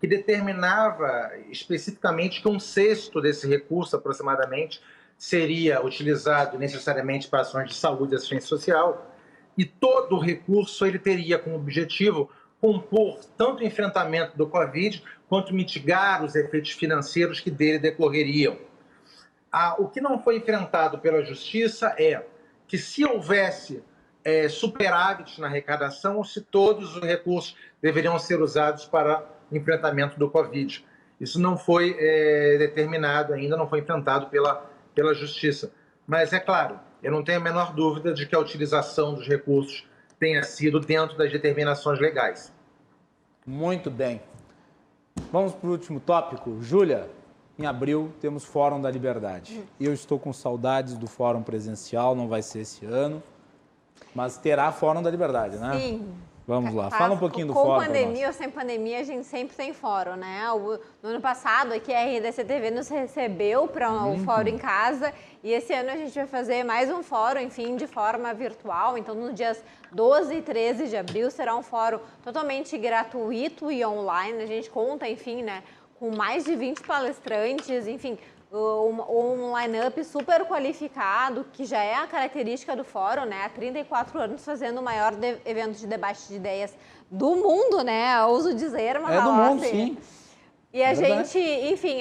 que determinava especificamente que 1/6 desse recurso, aproximadamente, seria utilizado necessariamente para ações de saúde e assistência social, e todo o recurso ele teria como objetivo compor tanto o enfrentamento do Covid, quanto mitigar os efeitos financeiros que dele decorreriam. O que não foi enfrentado pela Justiça é que se houvesse superávit na arrecadação, ou se todos os recursos deveriam ser usados para enfrentamento do Covid. Isso não foi determinado ainda, não foi enfrentado pela Justiça. Mas, é claro, eu não tenho a menor dúvida de que a utilização dos recursos tenha sido dentro das determinações legais. Muito bem. Vamos para o último tópico. Júlia, em abril temos Fórum da Liberdade. Eu estou com saudades do Fórum presencial, não vai ser esse ano, mas terá Fórum da Liberdade, né? Sim. Vamos lá, fala um pouquinho do fórum. Com pandemia ou sem pandemia, a gente sempre tem fórum, né? No ano passado, aqui a RDC TV nos recebeu para o fórum em casa, e esse ano a gente vai fazer mais um fórum, enfim, de forma virtual. Então, nos dias 12 e 13 de abril, será um fórum totalmente gratuito e online. A gente conta, enfim, né, com mais de 20 palestrantes, enfim, um line-up super qualificado, que já é a característica do fórum, né? Há 34 anos fazendo o maior evento de debate de ideias do mundo, né? Eu ouso dizer, mas do mundo, sim. E a gente, enfim,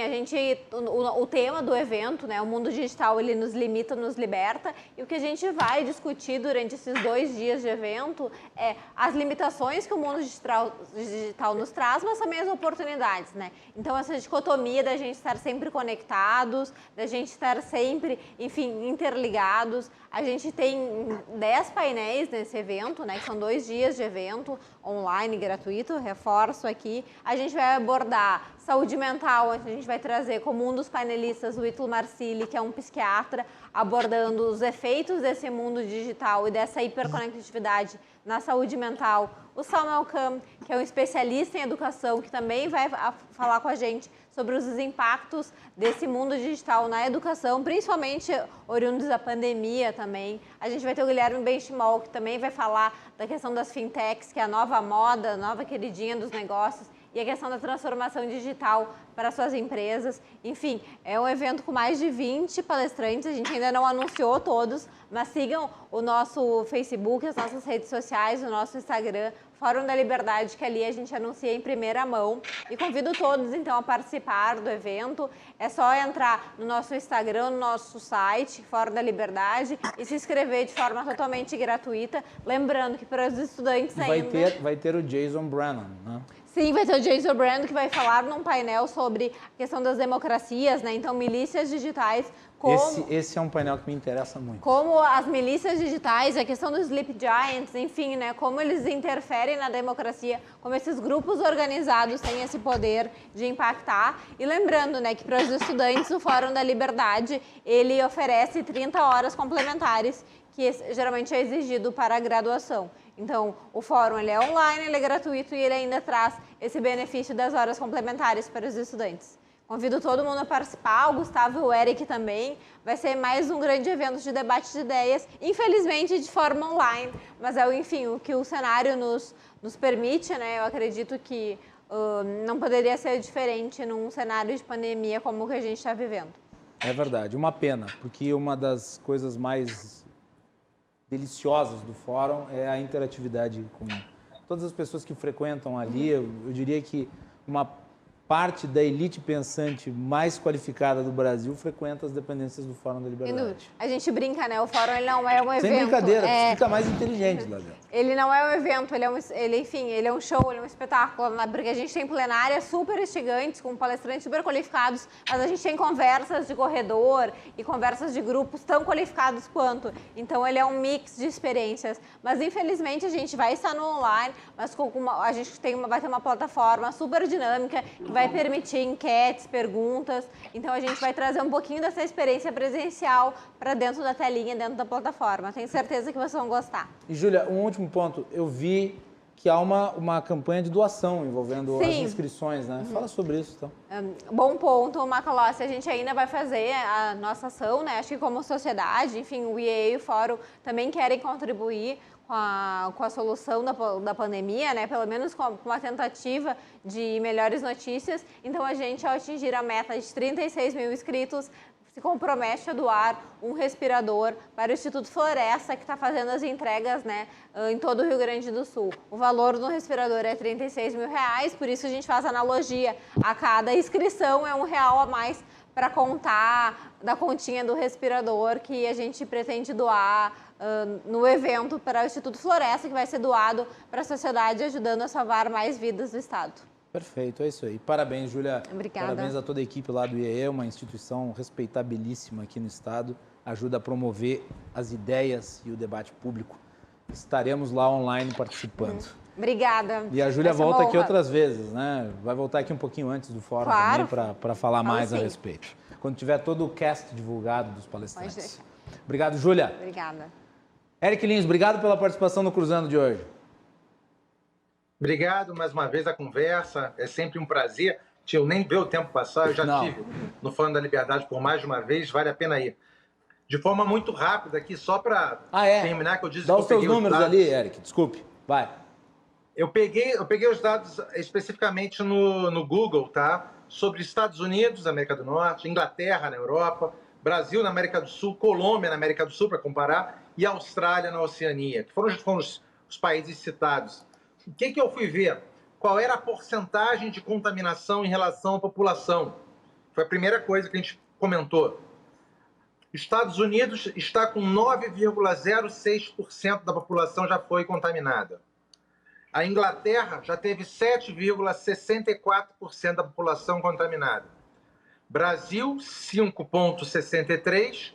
o tema do evento, né, o mundo digital, ele nos limita, nos liberta, e o que a gente vai discutir durante esses 2 dias de evento é as limitações que o mundo digital nos traz, mas também as oportunidades, né? Então, essa dicotomia da gente estar sempre conectados, da gente estar sempre, enfim, interligados. A gente tem 10 painéis nesse evento, né, que são 2 dias de evento, online, gratuito, reforço aqui. A gente vai abordar saúde mental, a gente vai trazer como um dos painelistas o Ítalo Marcilli, que é um psiquiatra, abordando os efeitos desse mundo digital e dessa hiperconectividade na saúde mental, o Samuel Kam, que é um especialista em educação, que também vai falar com a gente sobre os impactos desse mundo digital na educação, principalmente oriundos da pandemia também. A gente vai ter o Guilherme Benchimol, que também vai falar da questão das fintechs, que é a nova moda, a nova queridinha dos negócios, e a questão da transformação digital para suas empresas. Enfim, é um evento com mais de 20 palestrantes, a gente ainda não anunciou todos, mas sigam o nosso Facebook, as nossas redes sociais, o nosso Instagram, Fórum da Liberdade, que ali a gente anuncia em primeira mão. E convido todos, então, a participar do evento. É só entrar no nosso Instagram, no nosso site, Fórum da Liberdade, e se inscrever de forma totalmente gratuita. Lembrando que para os estudantes ainda... Vai ter o Jason Brennan, né? Sim, vai ter o Jason Brand, que vai falar num painel sobre a questão das democracias, né? Então, milícias digitais, como... Esse é um painel que me interessa muito. Como as milícias digitais, a questão dos Sleep Giants, enfim, né? Como eles interferem na democracia, como esses grupos organizados têm esse poder de impactar. E lembrando, né, que para os estudantes, o Fórum da Liberdade, ele oferece 30 horas complementares, que geralmente é exigido para a graduação. Então, o fórum ele é online, ele é gratuito e ele ainda traz esse benefício das horas complementares para os estudantes. Convido todo mundo a participar, o Gustavo e o Eric também. Vai ser mais um grande evento de debate de ideias, infelizmente de forma online, mas é, enfim, o que o cenário nos permite, né? Eu acredito que não poderia ser diferente num cenário de pandemia como o que a gente está vivendo. É verdade, uma pena, porque uma das coisas mais deliciosas do fórum é a interatividade com todas as pessoas que frequentam ali. Eu diria que uma parte da elite pensante mais qualificada do Brasil frequenta as dependências do Fórum da Liberdade. A gente brinca, né? O fórum ele não é um evento. Sem brincadeira, fica mais inteligente lá dentro. Ele não é um evento, ele é um show, ele é um espetáculo, né? Porque a gente tem plenárias super instigantes, com palestrantes super qualificados, mas a gente tem conversas de corredor e conversas de grupos tão qualificados quanto. Então, ele é um mix de experiências. Mas, infelizmente, a gente vai estar no online, mas a gente vai ter uma plataforma super dinâmica que vai permitir enquetes, perguntas. Então, a gente vai trazer um pouquinho dessa experiência presencial para dentro da telinha, dentro da plataforma. Tenho certeza que vocês vão gostar. E, Júlia, um último ponto. Eu vi que há uma campanha de doação envolvendo as inscrições, né? Fala sobre isso, então. Bom ponto, Macalossi. A gente ainda vai fazer a nossa ação, né? Acho que como sociedade, enfim, o IEA e o Fórum também querem contribuir com a solução da pandemia, né? Pelo menos com uma tentativa de melhores notícias. Então, a gente, ao atingir a meta de 36 mil inscritos, se compromete a doar um respirador para o Instituto Floresta, que está fazendo as entregas, né, em todo o Rio Grande do Sul. O valor do respirador é R$36 mil, por isso a gente faz analogia. A cada inscrição é R$1 a mais para contar da continha do respirador que a gente pretende doar no evento para o Instituto Floresta, que vai ser doado para a sociedade, ajudando a salvar mais vidas do Estado. Perfeito, é isso aí. Parabéns, Júlia. Obrigada. Parabéns a toda a equipe lá do IEE, uma instituição respeitabilíssima aqui no Estado, ajuda a promover as ideias e o debate público. Estaremos lá online participando. Obrigada. E a Júlia volta aqui outras vezes, né? Vai voltar aqui um pouquinho antes do fórum também para falar mais a respeito. Quando tiver todo o cast divulgado dos palestrantes. Obrigado, Júlia. Obrigada. Eric Lins, obrigado pela participação no Cruzando de hoje. Obrigado mais uma vez a conversa, é sempre um prazer. Eu nem vi o tempo passar, eu já estive no Fórum da Liberdade por mais de uma vez, vale a pena ir. De forma muito rápida aqui, só para terminar, que eu disse Dá que os seus números ali, Eric, desculpe, vai. Eu peguei os dados especificamente no Google, tá? Sobre Estados Unidos, América do Norte, Inglaterra na Europa, Brasil na América do Sul, Colômbia na América do Sul, para comparar, e Austrália na Oceania, que foram os países citados. O que eu fui ver? Qual era a porcentagem de contaminação em relação à população? Foi a primeira coisa que a gente comentou. Estados Unidos está com 9,06% da população já foi contaminada. A Inglaterra já teve 7,64% da população contaminada. Brasil, 5,63%.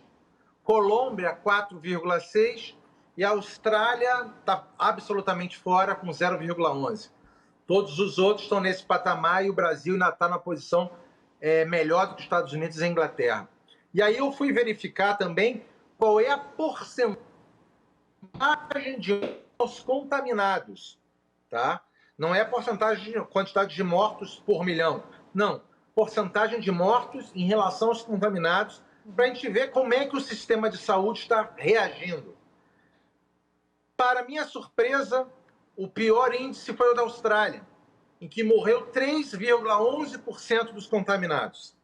Colômbia, 4,6%. E a Austrália está absolutamente fora, com 0,11%. Todos os outros estão nesse patamar e o Brasil ainda está na posição melhor do que os Estados Unidos e a Inglaterra. E aí eu fui verificar também qual é a porcentagem de aos contaminados, tá? Não é quantidade de mortos por milhão, não. Porcentagem de mortos em relação aos contaminados, para a gente ver como é que o sistema de saúde está reagindo. Para minha surpresa, o pior índice foi o da Austrália, em que morreu 3,11% dos contaminados.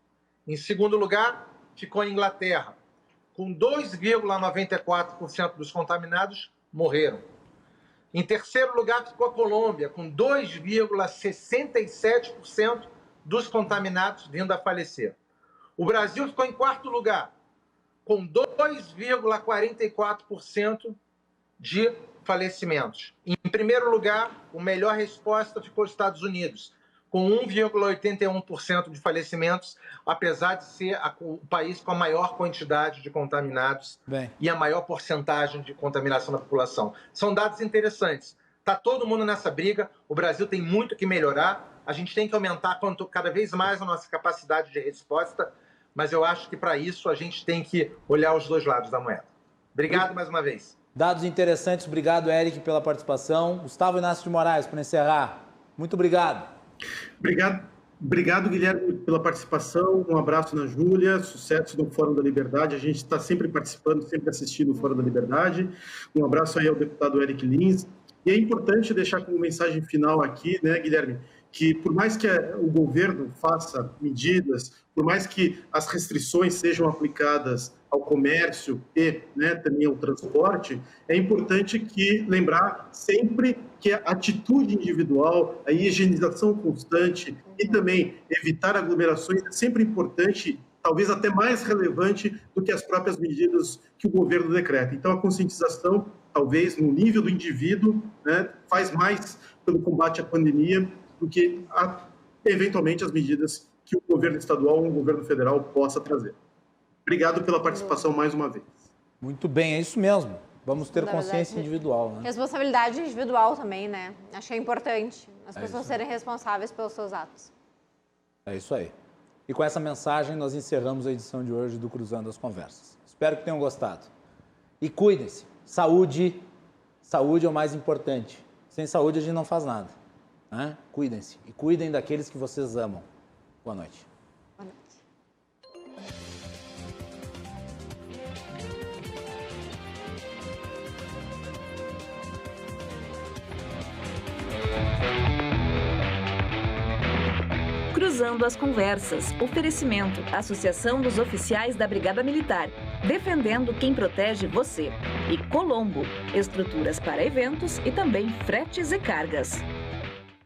Em segundo lugar, ficou a Inglaterra, com 2,94% dos contaminados morreram. Em terceiro lugar, ficou a Colômbia, com 2,67% dos contaminados vindo a falecer. O Brasil ficou em quarto lugar, com 2,44% de falecimentos. Em primeiro lugar, a melhor resposta ficou os Estados Unidos, com 1,81% de falecimentos, apesar de ser o país com a maior quantidade de contaminados e a maior porcentagem de contaminação da população. São dados interessantes. Está todo mundo nessa briga, o Brasil tem muito que melhorar, a gente tem que aumentar cada vez mais a nossa capacidade de resposta, mas eu acho que para isso a gente tem que olhar os dois lados da moeda. Obrigado mais uma vez. Dados interessantes, obrigado, Eric, pela participação. Gustavo Inácio de Moraes, para encerrar. Muito obrigado. Obrigado, Guilherme, pela participação. Um abraço na Júlia, sucesso no Fórum da Liberdade. A gente está sempre participando, sempre assistindo o Fórum da Liberdade. Um abraço aí ao deputado Eric Lins. E é importante deixar como mensagem final aqui, né, Guilherme, que por mais que o governo faça medidas, por mais que as restrições sejam aplicadas ao comércio e, né, também ao transporte, é importante lembrar sempre que a atitude individual, a higienização constante e também evitar aglomerações é sempre importante, talvez até mais relevante do que as próprias medidas que o governo decreta. Então, a conscientização, talvez no nível do indivíduo, né, faz mais pelo combate à pandemia do que, eventualmente, as medidas que o governo estadual ou o governo federal possa trazer. Obrigado pela participação mais uma vez. Muito bem, é isso mesmo. Vamos ter consciência individual, né? Responsabilidade individual também, né? Acho que é importante as pessoas serem responsáveis pelos seus atos. É isso aí. E com essa mensagem nós encerramos a edição de hoje do Cruzando as Conversas. Espero que tenham gostado. E cuidem-se. Saúde é o mais importante. Sem saúde a gente não faz nada. Né? Cuidem-se. E cuidem daqueles que vocês amam. Boa noite. Boa noite. Cruzando as Conversas. Oferecimento. Associação dos Oficiais da Brigada Militar. Defendendo quem protege você. E Colombo. Estruturas para eventos e também fretes e cargas.